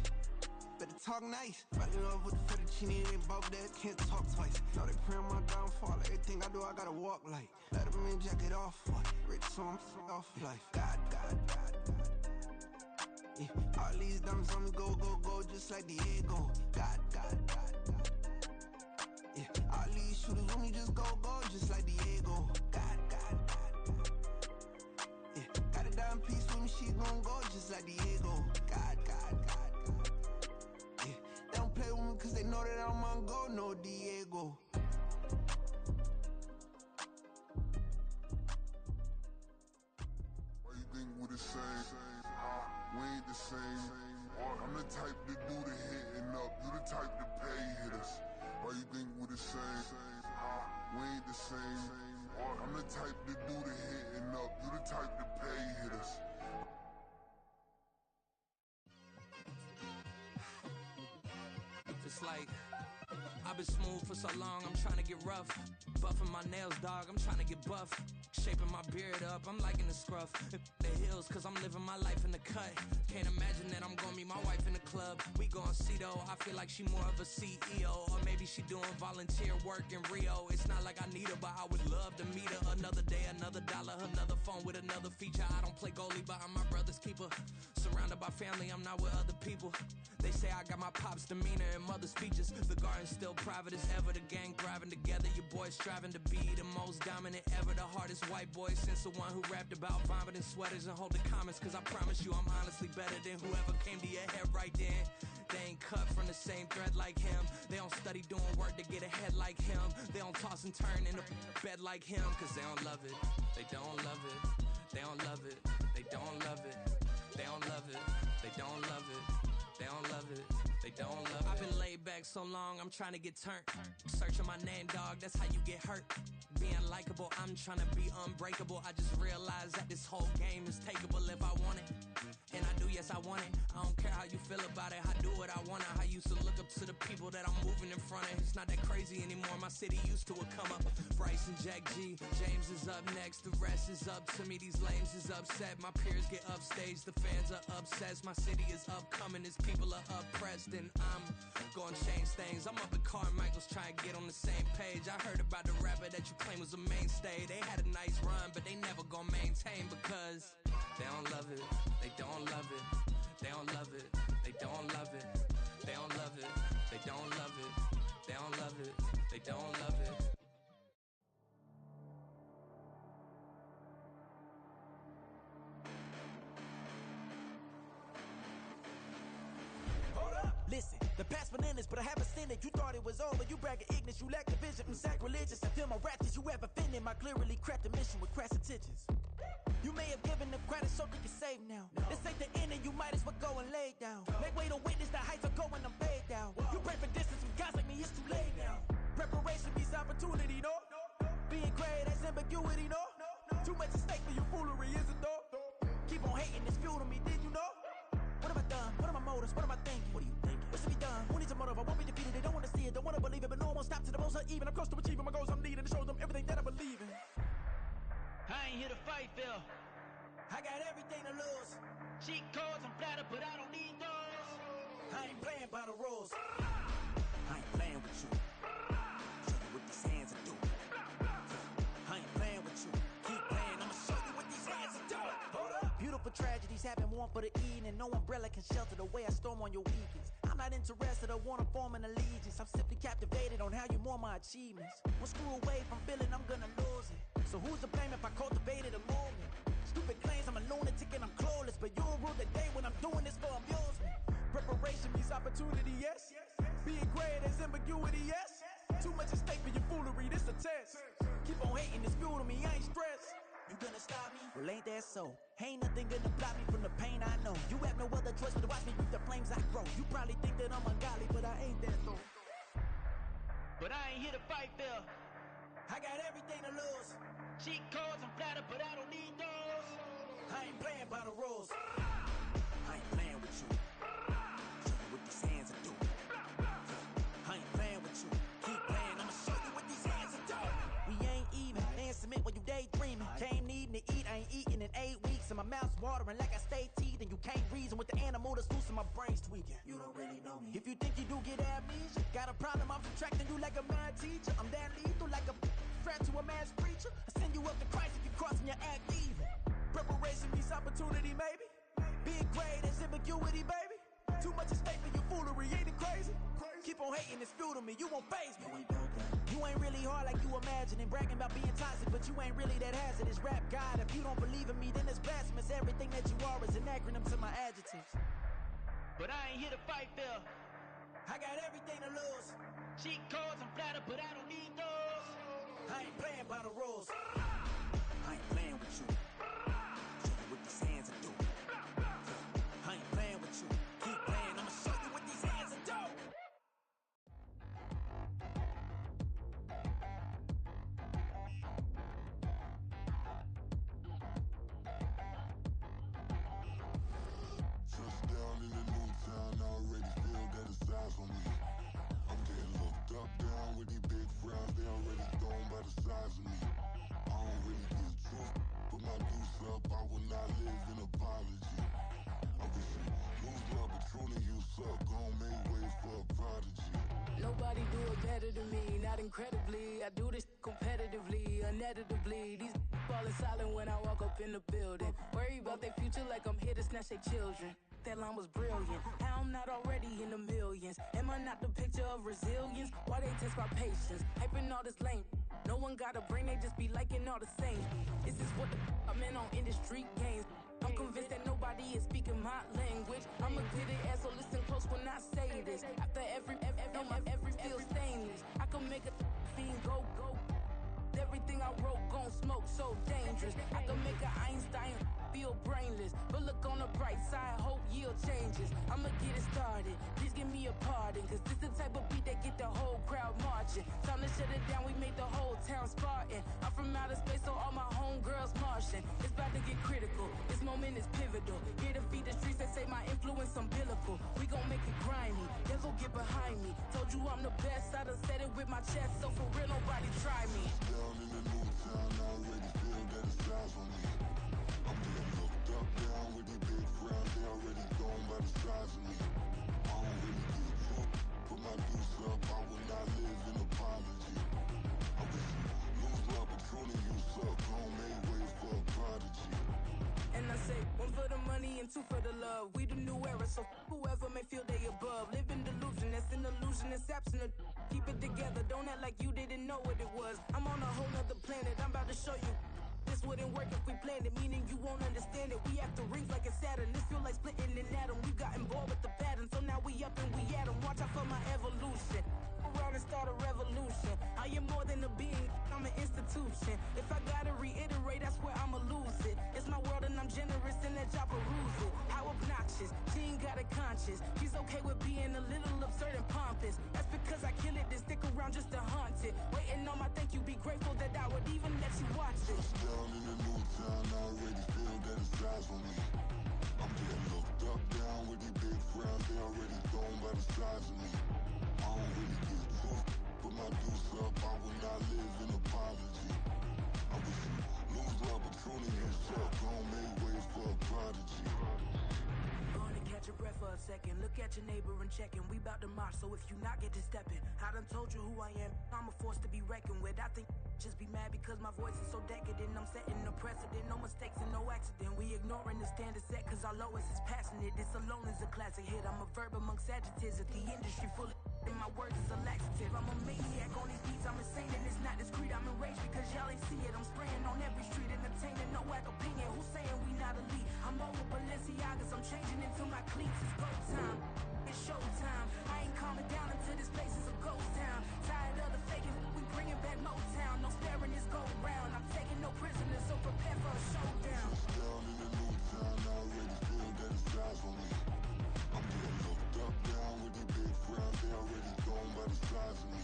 Better talk nice. Running up with the fettuccine, they both that can't talk twice. Know they pray on my downfall. Everything I do, I gotta walk like. Let them in, jacket off. Rich, so I'm off life. God. Yeah. All these dumb songs go, just like Diego. God. Yeah. All these shooters when we just go, just like Diego. God. Yeah. Got a dime piece with me, she gon' go just like Diego. God. Yeah. They don't play with me cause they know that I'm on go, no Diego. Why you think we the same? We ain't the same. I'm the type to do the hitting up. You the type to pay hitters. Why you think we the same? We ain't the same. I'm the type to do the hitting up. You the type to pay hitters. It's like I've been smooth for so long, I'm trying to get rough. Buffing my nails, dog, I'm trying to get buff. Shaping my beard up, I'm liking the scruff. The hills, cause I'm living my life in the cut. Can't imagine that I'm gonna meet my wife in the club. We gon' see though, I feel like she more of a CEO. Or maybe she doing volunteer work in Rio. It's not like I need her, but I would love to meet her. Another day, another dollar, another phone with another feature. I don't play goalie, but I'm my brother's keeper. Surrounded by family, I'm not with other people. They say I got my pop's demeanor and mother's features. The garden's still private as ever. The gang thriving together. Your boys striving to be the most dominant ever. The hardest white boy since the one who rapped about vomiting sweaters and holding comments. Cause I promise you I'm honestly better than whoever came to your head right then. They ain't cut from the same thread like him. They don't study doing work to get ahead like him. They don't toss and turn in the bed like him. Cause they don't love it. They don't love it. They don't love it. They don't love it. They don't love it. They don't love it. They don't love it. They don't love it. I've been laid back so long, I'm trying to get turned. Searching my name, dog, that's how you get hurt. Being likable, I'm trying to be unbreakable. I just realized that this whole game is takeable if I want it. And I do, yes, I want it. I don't care how you feel about it. I do what I want. I used to look up to the people that I'm moving in front of. It's not that crazy anymore. My city used to a come up. Bryce and Jack G, James is up next. The rest is up to me. These lames is upset. My peers get upstaged. The fans are obsessed. My city is upcoming. His people are oppressed. And I'm gonna change things. I'm up at Carmichael's trying to get on the same page. I heard about the rapper that you claim was a mainstay. They had a nice run, but they never gonna maintain because they don't love it. They don't love it. They don't love it. They don't love it. They don't love it. They don't love it. They don't love it. They don't love it. Listen, the past bananas, but I haven't seen it. You thought it was over, you bragging ignorance, you lack the vision, sacrilegious. I feel my ratchets, you have offended my clearly crafted mission with crass intentions. You may have given them credit so they can save now. This ain't the end and you might as well go and lay down. Make way to witness the heights are going, I'm paid down. You pray for distance with guys like me, it's too late now. Preparation means opportunity, no? Being great, that's ambiguity, no? Too much at stake for your foolery, is it though? Keep on hating, it's fuel to me, did you know? What have I done? What are my motives? What am I thinking? What are you thinking? What's to be done? Who needs a motive? I won't be defeated. They don't want to see it, don't want to believe it, but no one won't stop to the most uneven. I'm close to achieving my goals. I'm needing to show them everything that I believe in. I ain't here to fight, Phil. I got everything to lose. Cheat codes, I'm flattered, but I don't need those. I ain't playing by the rules. I ain't playing with you. Show you what these hands are doing. I ain't playing with you. Keep playing, I'ma show you what these hands are doing. Hold up. Beautiful tragedies happen, one for the evening. No umbrella can shelter the way I storm on your weekends. I'm not interested or wanna form an allegiance. I'm simply captivated on how you more my achievements. One screw away from feeling I'm gonna lose it. So who's to blame if I cultivated a movement? Stupid claims I'm a lunatic and I'm clueless, but you'll rule the day when I'm doing this for amusement. Preparation means opportunity, yes. Being great is ambiguity, yes. Too much at stake for your foolery, this a test. Keep on hating, it's fuel to me, I ain't stressed. You gonna stop me? Well, ain't that so? Ain't nothing gonna block me from the pain I know. You have no other choice but to watch me reap the flames I grow. You probably think that I'm ungodly, but I ain't that though. But I ain't here to fight, Phil. I got everything to lose. Cheat codes, I'm flattered, but I don't need those. I ain't playing by the rules. I ain't playing with you. Show you what these hands are doing. I ain't playing with you. Keep playing, I'ma show you what these hands are doing. We ain't even. They submit when you daydreaming. Came needing to eat, I ain't eating in 8 weeks. And my mouth's watering like I stay teeth. And you can't reason with the animal that's loose and my brain's tweaking. You don't really know me. If you think you do get amnesia, got a problem, I'm subtracting you like a mad teacher. I'm that lethal like a threat to a mass preacher. I send you up to Christ if you crossing your act evil. Preparation means opportunity, maybe. Being great is ambiguity, baby. Too much at stake for your foolery, ain't it crazy? Keep on hating, it's fuel to me, you won't faze me. You ain't really hard like you imagining. Bragging about being toxic, but you ain't really that hazardous. Rap God, if you don't believe in me, then it's blasphemous. Everything that you are is an acronym to my adjectives. But I ain't here to fight, Phil. I got everything to lose. Cheat codes, I'm flattered, but I don't need those. I ain't playing by the rules. I ain't playing with you. Show you what these hands are doing. I ain't playing with you. Keep playing, I'ma show you what these hands are doing. Touchdown in the new town, I already feel that it's eyes on me. I'm getting looked up, down with these big frowns, they already thrown by the size of me. I don't really get truth, put my deuce up, I will not live in apology. I wish you lose love, but truly you suck, gon' make way for a prodigy. Nobody do it better than me, not incredibly. I do this competitively, uneditably. These falling silent when I walk up in the building. Worry about their future like I'm here to snatch their children. That line was brilliant. How I'm not already in the millions. Am I not the picture of resilience? Why they test my patience? Hyping all this lame. No one got a brain, they just be liking all the same. This is what I'm in on industry games. I'm convinced that nobody is speaking my language. I'ma get it as so listen close when I say this. After every feel stainless. I can make a scene go. Everything I wrote gon' smoke so dangerous. I can make an Einstein feel brainless. But look on the bright side, hope yield changes. I'ma get it started, please give me a pardon. Cause this the type of beat that get the whole crowd marching. Time to shut it down, we made the whole town Spartan. I'm from outer space, so all my homegirls Martian. It's about to get critical, this moment is pivotal. Here to feed the streets, they say my influence umbilical. We gon' make it grimy, never get behind me. Told you I'm the best, I done said it with my chest. So for real, nobody try me. Down in the new too for the love. We the new era, so whoever may feel they above. Live in delusion, that's an illusion, that's absent. Keep it together, don't act like you didn't know what it was. I'm on a whole nother planet, I'm about to show you. This wouldn't work if we planned it, meaning you won't understand it. We have the rings like a Saturn. This feel like splitting an atom. We've gotten bored with the pattern, so now we up and we at 'em. Watch out for my evolution. Around and start a revolution. I am more than a being, I'm an institution. If I gotta reiterate, that's where I'ma lose it. It's my world and I'm generous and let y'all peruse it. How obnoxious, she ain't got a conscience. She's okay with being a little absurd and pompous. That's because I kill it, then stick around just to haunt it. Waiting on my thank you, be grateful that I would even let you watch it. Down in the new town, I already feel that it's eyes on me. I'm getting looked up, down with these big frowns, they already thrown by the size of me. I don't really get took, put my deuce up, I will not live in apology. I wish you lose the opportunity and shut, don't make ways for a prodigy. Going to catch your breath for a second. Look at your neighbor and check in. We bout to march, so if you not get to stepping. I done told you who I am. I'm a force to be reckoned with. I think just be mad because my voice is so decadent. I'm setting a precedent. No mistakes and no accident. We ignoring the standard set because our lowest is passionate. This alone is a classic hit. I'm a verb amongst adjectives. If the industry full of and my words is a laxative. I'm a maniac on these beats. I'm insane and it's not discreet. I'm enraged because y'all ain't see it. I'm spraying on every street, entertaining, no whack opinion. Who's saying we not elite? I'm over Balenciagas. I'm changing into my cleats. It's go time. It's showtime. I ain't calming down until this place is a ghost town. Tired of the faking. We bringing back Motown. No sparing this go round. I'm taking no prisoners, so prepare for a showdown. Down in the new town, I already feel that it's eyes on me. I'm getting looked up, down with these big frowns, they already thrown by the size of me.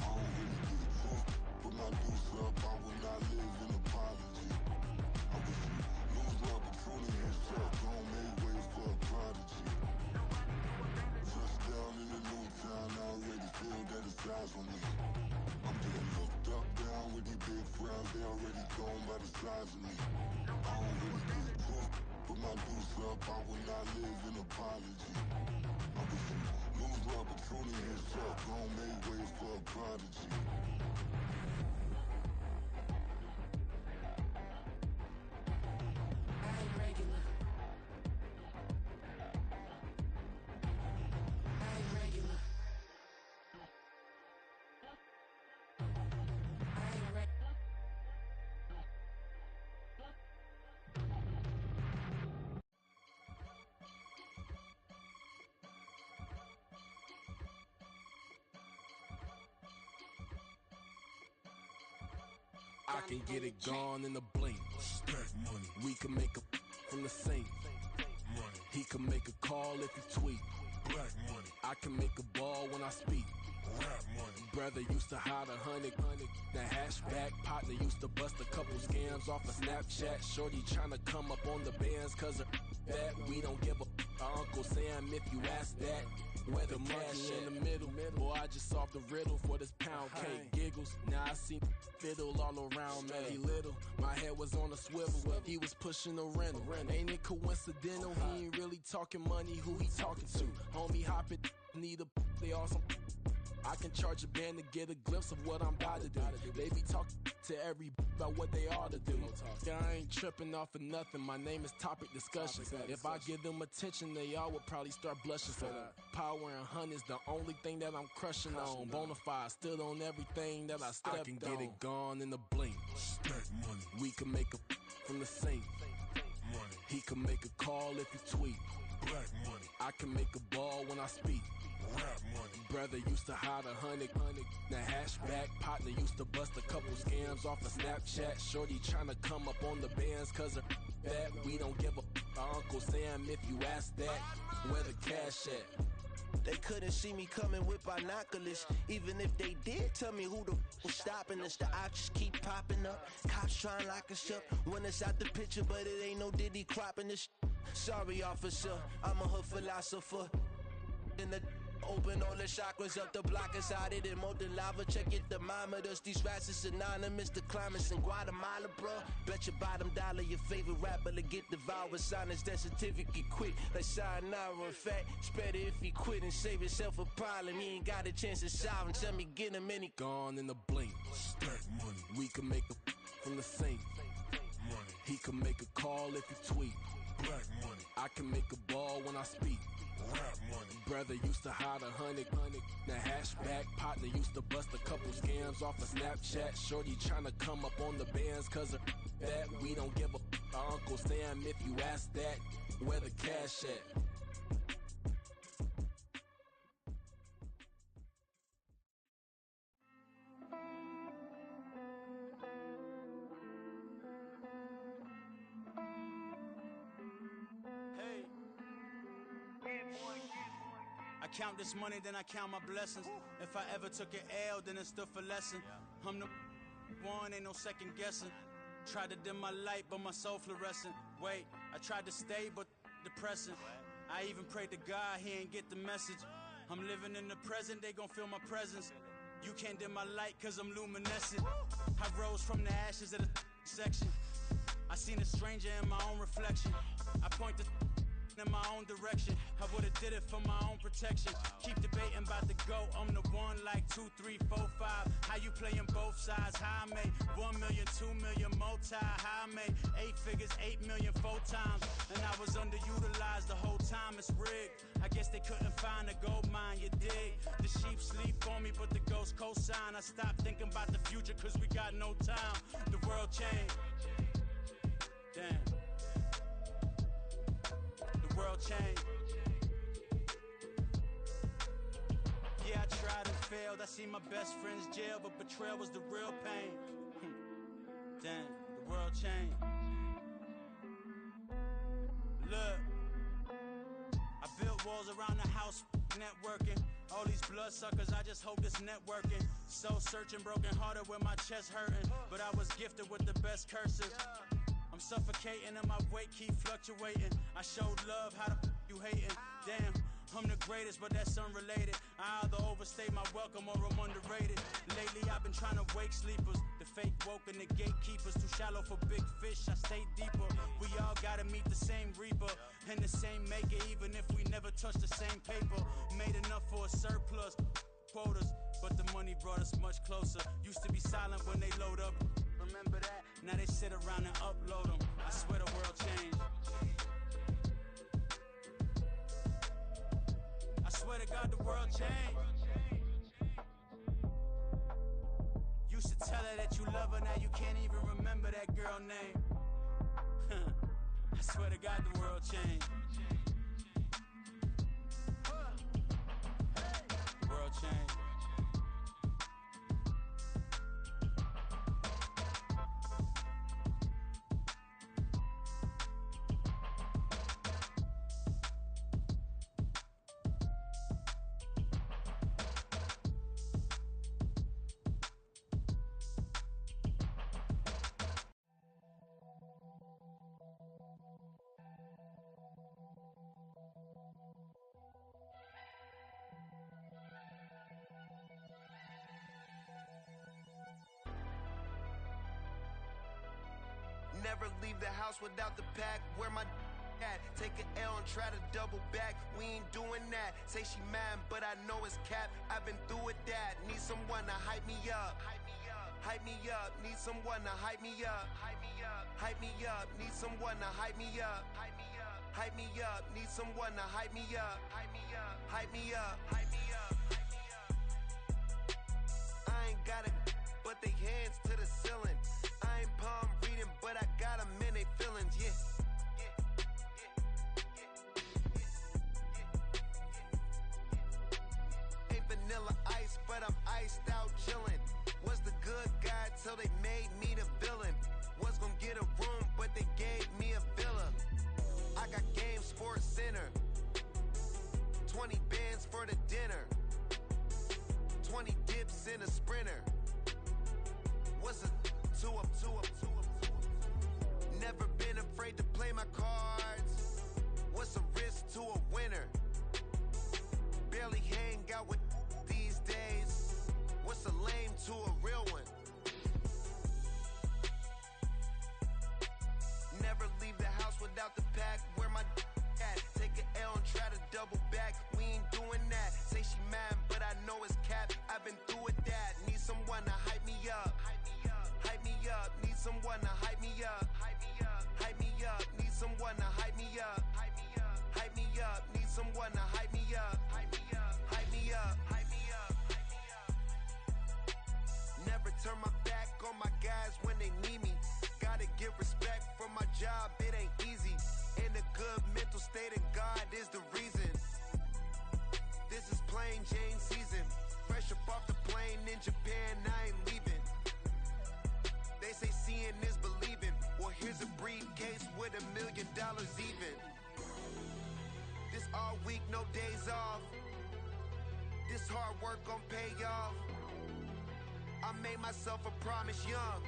I don't really get took, put my deuce up, I will not live in apology. I wish you lose the opportunity and shut, don't make ways for a prodigy. Touchdown in the new town, I already feel that it's eyes on me. I'm getting looked up, down with these big frowns, they already thrown by the size of me. I don't really get took, put my deuce up, I will not live in apology. I wish you lose the opportunity and shut, don't make ways for a prodigy. I ain't regular. I ain't regular. I ain't regular. I can get it gone in a blink. Stack money. We can make a from the sink. Money. He can make a call if he tweet. Black money. I can make a ball when I speak. Rap money. Brother used to hide 100. The hashback partner used to bust a couple scams off of Snapchat. Shorty tryna come up on the bands cause of that. We don't give a Uncle Sam if you ask that. Where the cash in the middle. Boy, I just solved the riddle for this pound cake. Giggles, now I see fiddle all around me. He little, my head was on a swivel. He was pushing a rental. Ain't it coincidental? He ain't really talking money, who he talking to? Homie hopping, need a they awesome. I can charge a band to get a glimpse of what I'm about to do. They be talking to every about what they ought to do. Yeah, I ain't tripping off of nothing. My name is Topic Discussions. If I give them attention, they all would probably start blushing. So power and hunt is the only thing that I'm crushing on. Bonafide stood on everything that I stepped on. I can get it gone in a blink. Stack money. We can make a from the sink. Money. He can make a call if he tweet. Black money. I can make a ball when I speak. Rap money. Brother used to hide 100. The hashback partner used to bust a couple scams off of Snapchat. Shorty tryna come up on the bands cause of that. We don't give a Uncle Sam if you ask that. Where the cash at? They couldn't see me coming with binoculars. Even if they did tell me who the was stopping us, the options keep popping up. Cops trying to lock us up when it's out the picture, but it ain't no Diddy cropping this. Sorry, officer, I'm a hood philosopher. In the open all the chakras up the block inside it and molten lava. Check your thermometers. These rats is synonymous to climates in Guatemala, bro. Bet your bottom dollar your favorite rapper to get devoured. Sign his death certificate quick. Like sayonara. In fact, it's better if he quit and save himself a problem. He ain't got a chance to solve him. Tell me get him any gone in a blink. Stack money. We can make a from the sink. Money. He can make a call if he tweet. Black money. I can make a ball when I speak. Rap money. Brother used to hide 100. The hatchback partner used to bust a couple scams off of Snapchat. Shorty tryna come up on the bands cause of that. We don't give a our Uncle Sam if you ask that. Where the cash at? I count this money, then I count my blessings. If I ever took an L, then it stood for lesson. I'm the one, ain't no second guessing. Tried to dim my light, but my soul fluorescent. Wait, I tried to stay, but depressing. I even prayed to God, he ain't get the message. I'm living in the present, they gon' feel my presence. You can't dim my light, cause I'm luminescent. I rose from the ashes of the section. I seen a stranger in my own reflection. I point the in my own direction. I would've did it for my own protection. Keep debating about the GOAT. I'm the one like 2, 3, 4, 5. How you playing both sides? How I made 1 million, 2 million, multi. How I made 8 figures, 8 million, 4 times. And I was underutilized the whole time. It's rigged. I guess they couldn't find a gold mine, you dig? The sheep sleep on me, but the ghost cosign. I stopped thinking about the future cause we got no time. The world changed. Damn. The world changed. Yeah, I tried and failed. I seen my best friends jail, but betrayal was the real pain. Damn, the world changed. Look, I built walls around the house, networking. All these bloodsuckers, I just hope this networking. Soul searching, broken hearted with my chest hurting. But I was gifted with the best cursive. I'm suffocating and my weight keep fluctuating. I showed love, how the you hating? Damn, I'm the greatest, but that's unrelated. I either overstay my welcome or I'm underrated. Lately I've been trying to wake sleepers. The fake woke and the gatekeepers. Too shallow for big fish, I stay deeper. We all gotta meet the same reaper and the same maker, even if we never touch the same paper. Made enough for a surplus, quotas, but the money brought us much closer. Used to be silent when they load up. Remember that? Now they sit around and upload them. I swear the world changed. I swear to God the world changed. Used to tell her that you love her, now you can't even remember that girl name. I swear to God the world changed. The world changed. Never leave the house without the pack. Where my at? Take an L and try to double back. We ain't doing that. Say she mad, but I know it's cap. I've been through with that. Need someone to hype me up. Hype me up. Need someone to hype me up. Hype me up. Hype me up. Need someone to hype me up. Hype me up. Hype me up. Need someone to hype me up. Hype me up. Hype me up. Hype me up. I ain't got it, but they hands to the ceiling. I ain't palm reading, but I got them in they feelings, yeah. Ain't vanilla ice, but I'm iced out chillin'. Was the good guy till they made me the villain. Was gonna get a room, but they gave me a villa. I got game, Sports Center. 20 bands for the dinner. 20 dips in a sprinter. What's a 2 up, 2 up, 2 up? Never been afraid to play my cards. What's a risk to a winner? Barely hang out with these days. What's a lame to a real one? Never leave the house without the pack. Where my at? Take an L and try to double back. We ain't doing that. Say she mad, but I know it's cap. I've been through with that. Need someone to hype me up. Hype me up. Need someone to hype me up. Hype me up. Need someone to hype me turn my back on my guys when they need me. Gotta give respect for my job, it ain't easy. In a good mental state and God is the reason. This is plain Jane season. Fresh up off the plane in Japan, I ain't leaving. They say seeing is believing. Well, here's a briefcase with $1 million even. This all week, no days off. This hard work gon' pay off. I made myself a promise young.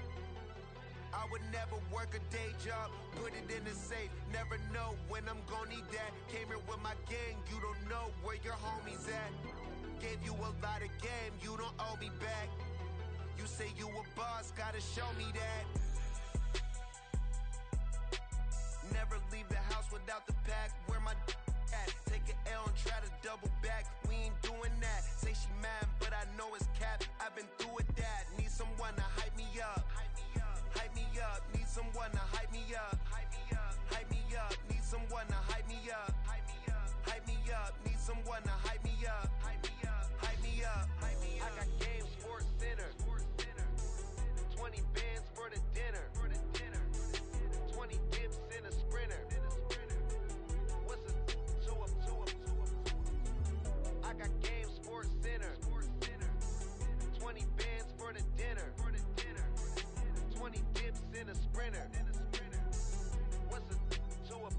I would never work a day job, put it in the safe. Never know when I'm gon' need that. Came here with my gang, you don't know where your homies at. Gave you a lot of game, you don't owe me back. You say you a boss, gotta show me that. Never leave the house without the pack. Where my at? Take an L and try to double back. We ain't doing that. Say she mad, but I know it's cap. I've been through with that. Need someone to hype me up. Hype me up. Need someone to hype me up. Hype me up. Need someone to hype me up. Hype me up. Need someone to hype me up. Hype me up. I got game Sports Center. 20 bands for the dinner. 20 dips in a sprinter. What's a 2 up? I got game Sports Center. 20 bands for the dinner. 20 dips in a sprinter. What's a 2 up?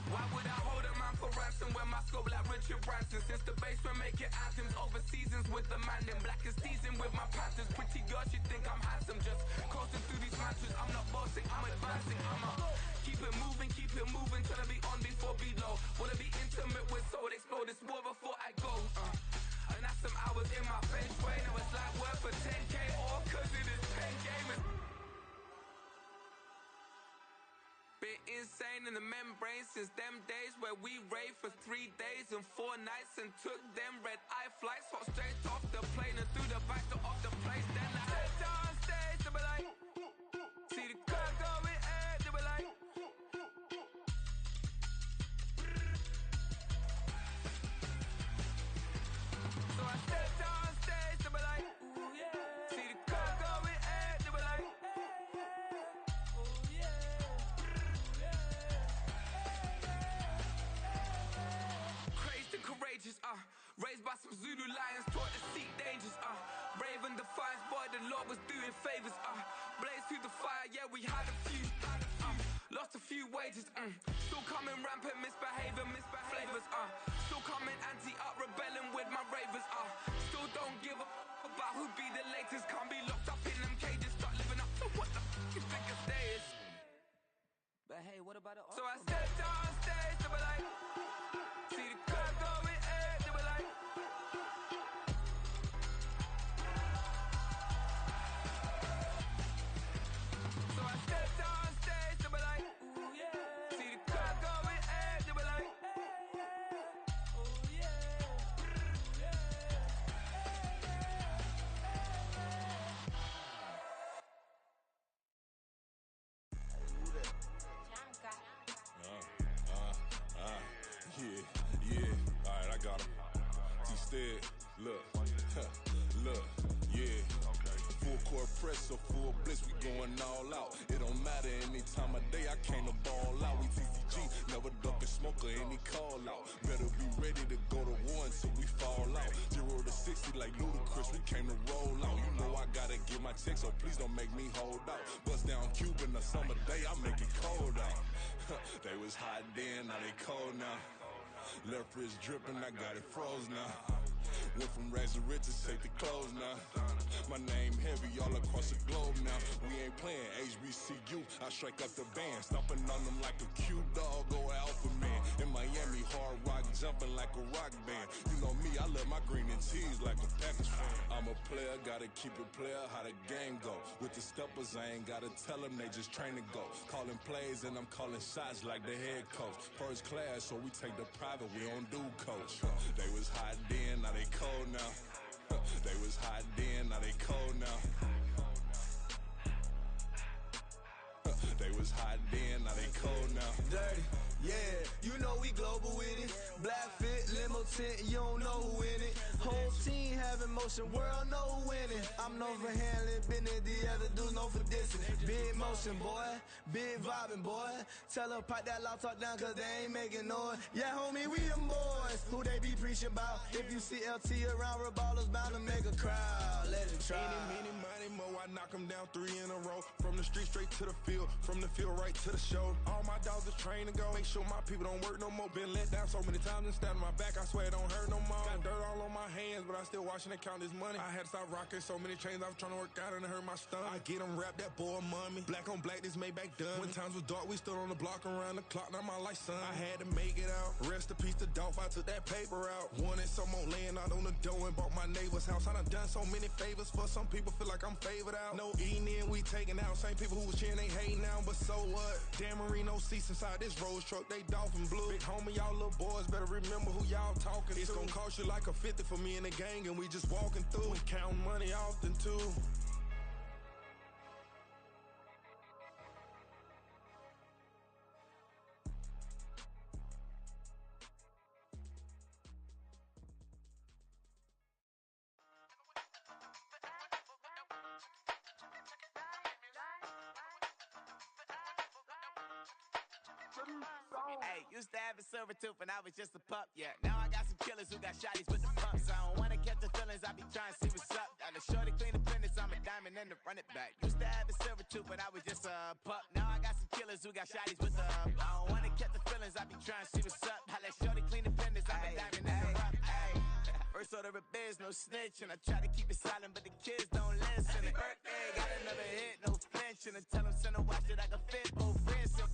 Why would I hold a man for ransom when my scope like Richard Branson? Since the basement making anthems over seasons with the man, then black is seasoned with my Panthers. Pretty girl, she think I'm handsome, just coasting through these matches. I'm not bossing, I'm advancing, keep it moving, trying to be on before below. Wanna be intimate with soul, explode this war before I go. And that's some hours in my bench way. Now it's like work for 10K, all cause it is pen gaming. Been insane in the membrane since them days where we raved for 3 days and 4 nights and took them red eye flights, hot straight off the plane and through the back door of the place. Then I stepped on stage, they were like, see the crowd going ahead, they were like, so I stepped on stage, they were like, ooh yeah, see the crowd going ahead, they were like, oh yeah. Crazed and courageous, raised by some Zulu lions, taught to seek dangers, brave and defiant, boy, the Lord was doing favors, blaze through the fire, yeah, we had a few, lost a few wages, still coming rampant, misbehaving, flavors, still coming anti-up, rebelling with my ravers, still don't give a about who be the latest, can't be locked up in them cages, start living up to what the you think a day is. But hey, what about the So I stepped on stage, they were like, see the crowd going ahead, they were like, so I stepped on stage, they were like, ooh yeah, see the crowd going ahead, they were like, oh yeah, Yeah, alright, I got him. T-Stead, look, yeah. Full court press, so full bliss, we going all out. It don't matter any time of day, I came to ball out. We TCG, never duck a smoker, any call out. Better be ready to go to war until we fall out. 0 to 60 like Ludacris, we came to roll out. You know I gotta get my check, so please don't make me hold out. Bust down Cuban a summer day, I make it cold out. They was hot then, now they cold now. Left wrist dripping, I got it froze now. Went from rags to riches, take the clothes now. My name heavy all across the globe now. We ain't playing HBCU, I strike up the band. Stomping on them like a cute dog or alpha man. In Miami, hard rock jumping like a rock band. You know me, I love my green and cheese like a Packers fan. I'm a player, gotta keep it player, how the game go. With the steppers, I ain't gotta tell them, they just train to go. Calling plays and I'm calling shots like the head coach. First class, so we take the private, we don't do coach. They was hot then, now they cold now. They was hot then, now they cold now. They was hot then, now they cold now. Dirty, yeah, you know we global with it. Black fit, limo tint, you don't know who in it. Whole team having motion, world know who winning. I'm known for handling business, the other dudes known for dissing. Big motion, boy, big vibing, boy. Tell them pipe that loud talk down, cause they ain't making noise. Yeah, homie, we them boys, who they be preaching about. If you see LT around, Reballer's bound to make a crowd. Let it try. Eeny, meeny, mo, I knock them down 3 in a row. From the street straight to the field, from the field right to the show. All my dogs are trained to go. Make sure my people don't work no more. Been let down so many times and stabbed my back, I swear it don't hurt no more. Got dirt all on my hands, but I still watching and count this money. I had to stop rocking so many chains, I was trying to work out and it hurt my stomach. I get them wrapped, that boy mommy. Black on black, this Maybach done. When times was dark, we stood on the block around the clock, now my life son. I had to make it out. Rest in peace to Dolph, I took that paper out. Wanted some more laying out on the dough and bought my neighbor's house. I done done so many favors for some people, feel like I'm favored out. No eating in, we taking out. Same people who was cheering, they hating now, but so what? Dan Marino seats inside this Rolls truck, they dolphin blue. Big homie, y'all little boys better remember who y'all talking to. It's gonna cost you like a 50 for me and the gang, and we just walking through. We counting money often too. Hey, used to have a silver tooth when I was just a pup, yeah. Now I got some killers who got shotties with the pumps. I don't wanna catch the feelings, I be trying to see what's up. Got a shorty clean the fitness, I'm a diamond and to run it back. Used to have a silver tooth when I was just a pup. Now I got some killers who got shotties with the I don't wanna catch the feelings, I be trying to see what's up. I let shorty clean the fitness, I'm a diamond and to run First order of biz, no snitch, and I try to keep it silent, but the kids don't listen. Happy birthday, got another hit, no flinch, and I tell them send a watch that I can fit both wrists.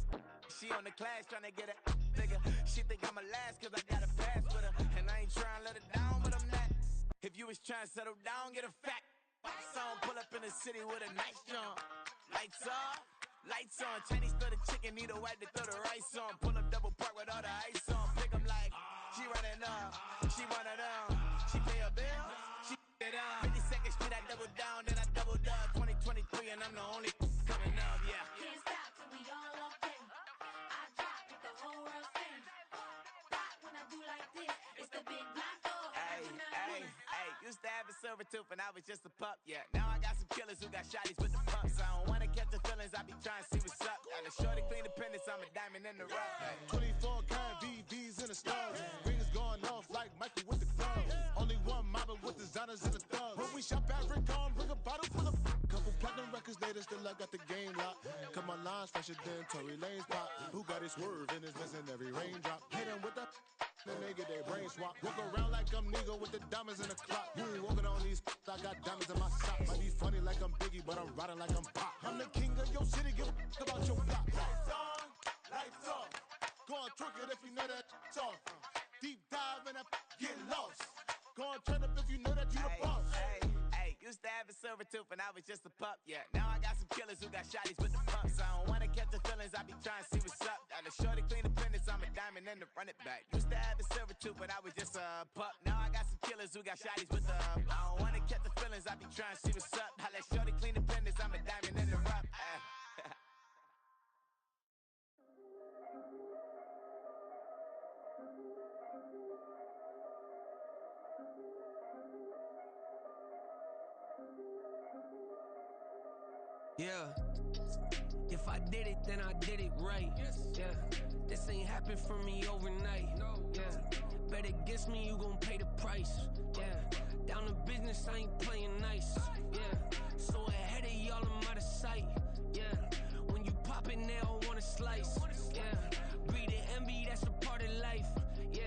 She on the class trying to get a nigga. She think I'm a last cause I got a pass with her. And I ain't trying to let her down, but I'm not. If you was trying to settle down, get a fat song. Pull up in the city with a nice jump. Lights off, lights on. Chinese throw the chicken, need a wipe to throw the rice on. Pull up double park with all the ice on. Pick 'em like, she running up, she one of them. She pay her bill, she it up. 52nd Street, I double down, then I doubled up. 2023 and I'm the only coming up, yeah. Can't stop till we all locked in. I drop with the whole world spin. Rock when I do like this, it's the big black dog. Hey, used to have a silver tooth and I was just a pup, yeah. Now I got some killers who got shotties with the pumps. I don't wanna catch the feelings, I be trying to see what's up. Got a shorty clean the pendants, I'm a diamond in the rough. 24 karat VVs in the stars. Ringers going off like Michael with the club. Only one mobbing with designers in the thugs. When we shop at Rick on, bring a bottle full of couple platinum records later, still I got the game locked. Cause my lines fresher than Tory Lane's pop. Who got his swerve and is missing every raindrop. Hit them with the then they get their brain swap. Walk around like I'm nigga with the diamonds in the clock. You ain't walking on these, I got diamonds in my socks. Might be funny like I'm Biggie, but I'm riding like I'm Pop. I'm the king of your city, give a about your block. Lights on, lights off. Go on, twerk it if you know that off. Deep dive and get lost. Go on, turn up if you know that you the boss. Hey, used to have a silver tooth and I was just a pup, yeah. Now I got some killers who got shotties with the pumps. I don't wanna catch the feelings, I be trying to see what's up. Got a shorty clean the pendants, I'm a diamond and to run it back. Used to have a silver tooth, but I was just a pup. Now I got some killers who got shotties with the I don't wanna catch the feelings, I be trying to see what's up. I let shorty clean the pendants, I'm a diamond in the rough. Yeah. If I did it, then I did it right. Yeah. This ain't happened for me overnight. Yeah. Bet against me, you gon' pay the price. Yeah. Down to business, I ain't playing nice. Yeah. So ahead of y'all, I'm out of sight. Yeah. When you pop it, they don't wanna slice. Yeah. Breed and envy, that's a part of life. Yeah.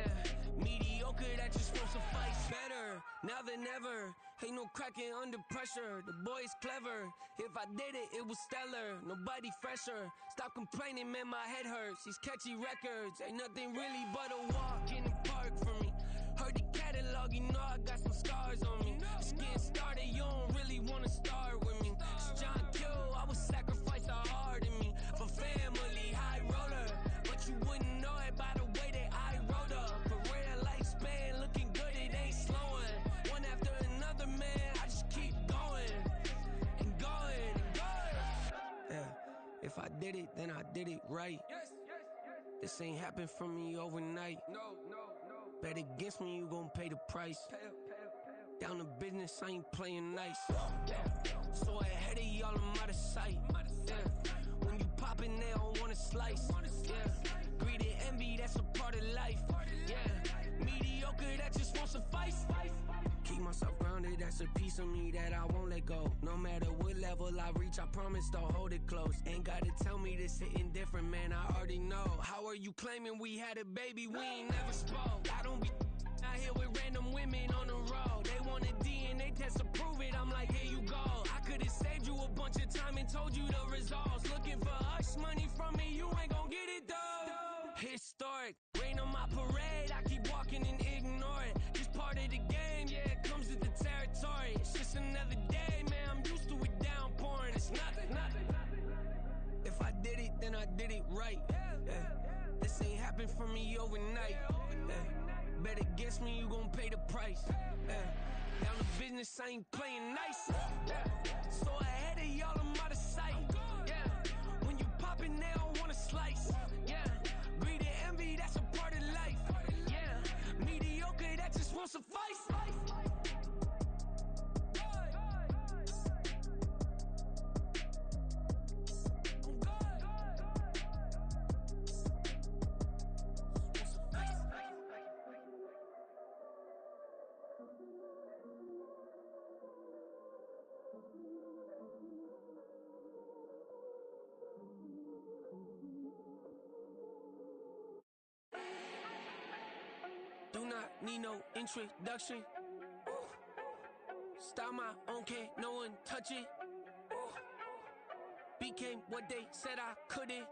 Mediocre, that just won't suffice. Better. Now never. Ain't no cracking under pressure. The boy's clever. If I did it, it was stellar. Nobody fresher. Stop complaining, man, my head hurts. These catchy records ain't nothing really but a walk in the park for me. Heard the catalog, you know I got some scars on me. It's getting started, you don't really wanna start with me. It's John Q, I would sacrifice a heart in me for family, high roller. But you wouldn't know it by the way that I wrote up. Career lifespan looking good, it ain't slowing. One after another, man, I just keep going and going and going. Yeah, if I did it, then I did it right. This ain't happened for me overnight. Bet against me, you gon' pay the price. Down to business, I ain't playing nice. So ahead of y'all, I'm out of sight. When you poppin', they don't wanna slice. Greed and envy, that's a part of life. Mediocre, that just won't suffice. Keep myself grounded, that's a piece of me that I won't let go. No matter what level I reach, I promise to hold it close. Ain't gotta tell me this hitting different, man, I already know. How are you claiming we had a baby, we ain't never spoke? I don't be out here with random women on the road. They want a DNA test to prove it, I'm like, here you go. I could've saved you a bunch of time and told you the results. Looking for hush money from me, you ain't gon' get it though. Historic, rain on my parade, I keep walking and ignore it. Just part of the game, yeah, it comes with the territory. It's just another day, man, I'm used to it downpouring. It's nothing. If I did it, then I did it right. This ain't happened for me overnight. Bet against me, you gon' pay the price. Down to business, I ain't playing nice. So ahead of y'all, I'm out of sight. When you poppin', they don't wanna slice. Greed and envy, that's a part of life. Mediocre, that just won't suffice. Do not need no introduction. Style my own, can't no one touch it. Became what they said I couldn't.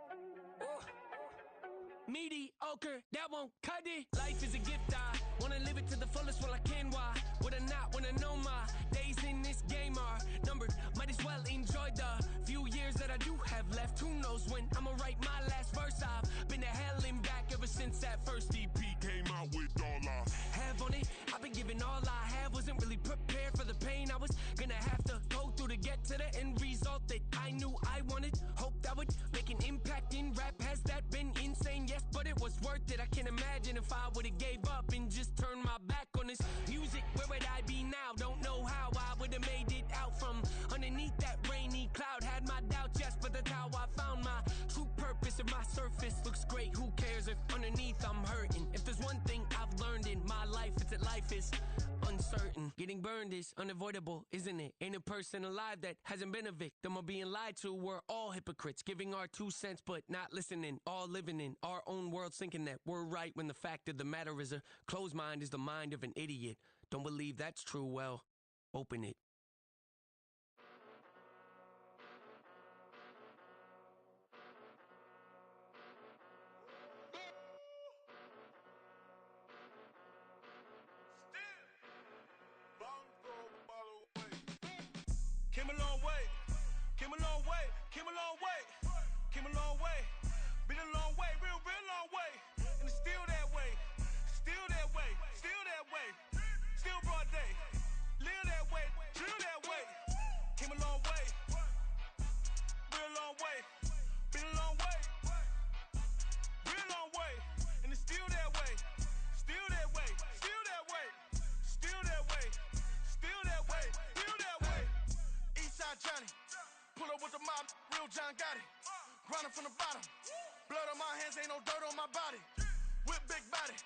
Mediocre, that won't cut it. Life is a gift, I wanna live it to the fullest while I can. Why would I not wanna know my days in this game are numbered? Might as well enjoy the few years that I do have left. Who knows when I'ma write my last verse? I've been to hell and back ever since that first EP came out with all I have on it. I've been giving all I have, wasn't really prepared for the pain I was gonna have to go through to get to the end result that I knew I wanted. Hoped I would make an impact in rap. Has that been insane? Yes, but it was worth it. I can't imagine if I would've gave up and just turned my back on this music. Where would I be now? Don't know how I would've made it out from underneath that rainy cloud. Had my doubts, yes, but that's how I found my true purpose. If my surface looks great, who cares if underneath I'm hurting? If there's one thing I've learned in my life, it's that life is uncertain. Getting burned is unavoidable, isn't it? Ain't a person alive that hasn't been a victim of being lied to. We're all hypocrites, giving our 2 cents but not listening. All living in our own world, thinking that we're right when the fact of the matter is a closed mind is the mind of an idiot. Don't believe that's true? Well, open it. Came a long way, came a long way, came a long way, came a long way, been a long way, real long way, and it's still that way, still that way, still that way, still broad day, live that way, drill that way, came a long way, real long way, been a long way, real long way, and it's still that way, still that way, still that way, still that way, still that way, still that way. Eastside Johnny, pull up with the mob, real John Gotti. Grinding from the bottom, blood on my hands, ain't no dirt on my body. Whip big body,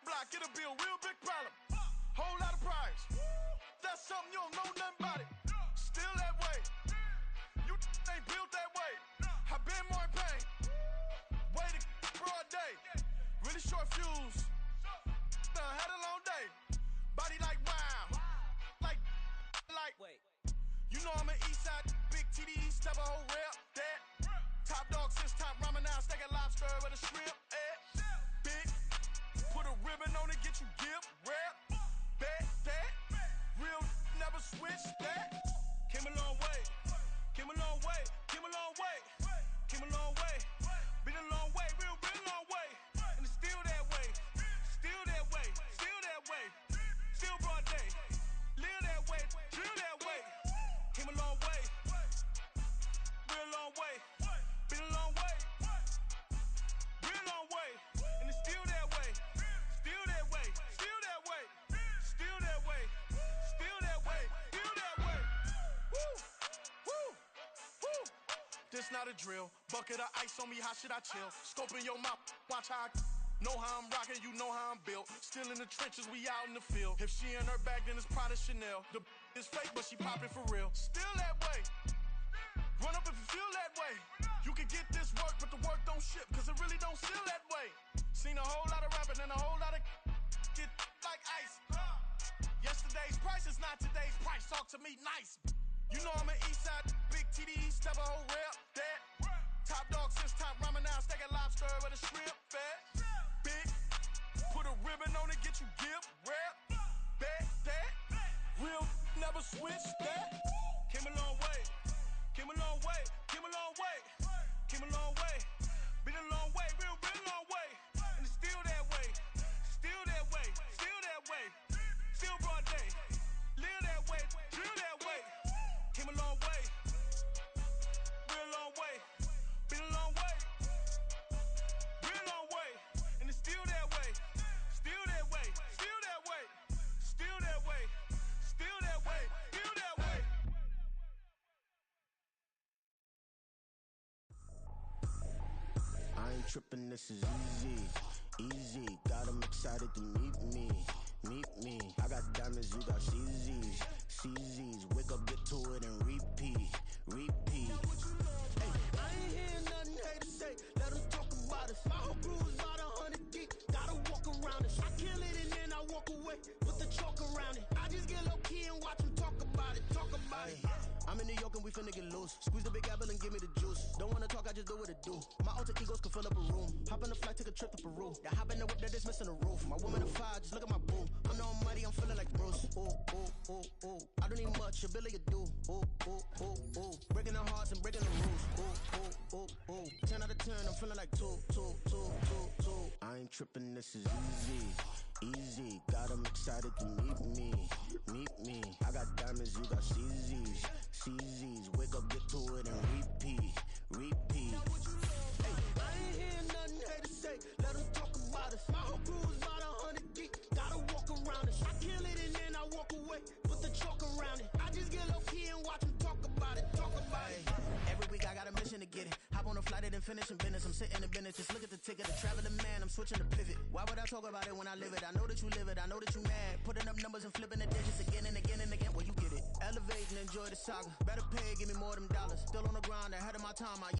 block, get a bill, real big problem. Whole lot of prize, that's something you don't know nothing about it. Still that way, you ain't built that way. I been more in pain, way to broad day. Really short fuse, had a long day. Body like wow, get you give, rep, bet that. Real never switch that. Came a long way, came a long way, came a long way, came a long way. Been a long way, real long way. And it's still that way, still that way, still that way. Still broad day, live that way, drill that way. Came a long way, real long way. Been a long way, real long way. And it's still that way, still that way, still that way, still that way, still that way, still that way. Woo, woo, woo. This not a drill. Bucket of ice on me, how should I chill? Scope in your mouth, watch how I know how I'm rocking, you know how I'm built. Still in the trenches, we out in the field. If she in her bag, then it's Prada Chanel. The is fake, but she poppin' for real. Still that way. Run up if you feel that way. You can get this work, but the work don't ship, cause it really don't feel that way. Seen a whole lot of rapping and a whole lot of get like ice. Yesterday's price is not today's price. Talk to me nice. You know I'm an east side, big TDE, step a whole rep, that. Top dog since top ramen now, steak and lobster with a shrimp fat. Big, put a ribbon on it, get you give, rep, bet that. Real never switch that. Came a long way, came a long way, came a long way, came a long way. Been a long way, real long way. And it's still that way, still that way, still that way. Still broad day, live that way, drill that way. Came a long way, real long way. Been a long way, real long way. And it's still that way, still that way, still that way, still that way, still that way, still that way. I ain't tripping, this is easy, easy. Got 'em excited to meet me, meet me. I got diamonds, you got CZs, CZs. Wake up, get to it and repeat, repeat. Hey, I ain't hearing nothing haters say, let 'em talk about us. My whole crew is about 100 deep, gotta walk around us. I kill it and then I walk away, put the chalk around it. I just get low key and watch 'em talk about it, talk about it. I'm in New York and we finna get loose. Squeeze the big apple and give me the juice. Don't wanna talk, I just do what it do. My alter egos can fill up a room. Hop on a flight, take a trip to Peru. The hop in the whip that is missing the roof. My woman a fire, just look at my boo. I'm no money, I'm feeling like Bruce. Ooh, ooh, ooh, ooh. I don't need much, ability to do. Ooh, ooh, ooh, ooh. Breaking the hearts and breaking the rules. Ooh, ooh, ooh, ooh. 10 out of 10, I'm feeling like 2, 2, 2, 2, 2. I ain't tripping, this is easy, easy. Got 'em excited to meet me, meet me. I got diamonds, you got CZs, CZs. Wake up, get to it and repeat, repeat. Hey, I ain't hearing nothing haters say, let 'em talk about us. My whole crew is about 100 deep, gotta walk around us. I kill it and then I walk away, put the chalk around it. I just get low key and watch 'em talk about it, talk about it. Every week I got a mission to get it. Hop on a flight and then finish in business. I'm sitting in business, just look at the ticket. A traveling man, I'm switching to pivot. Why would I talk about it when I live it? I know that you live it, I know that you mad. Putting up numbers and flipping the digits again and again and again. Well, you get it. Elevate and enjoy the saga. Better pay, give me more of them dollars. Still on the grind, ahead of my time.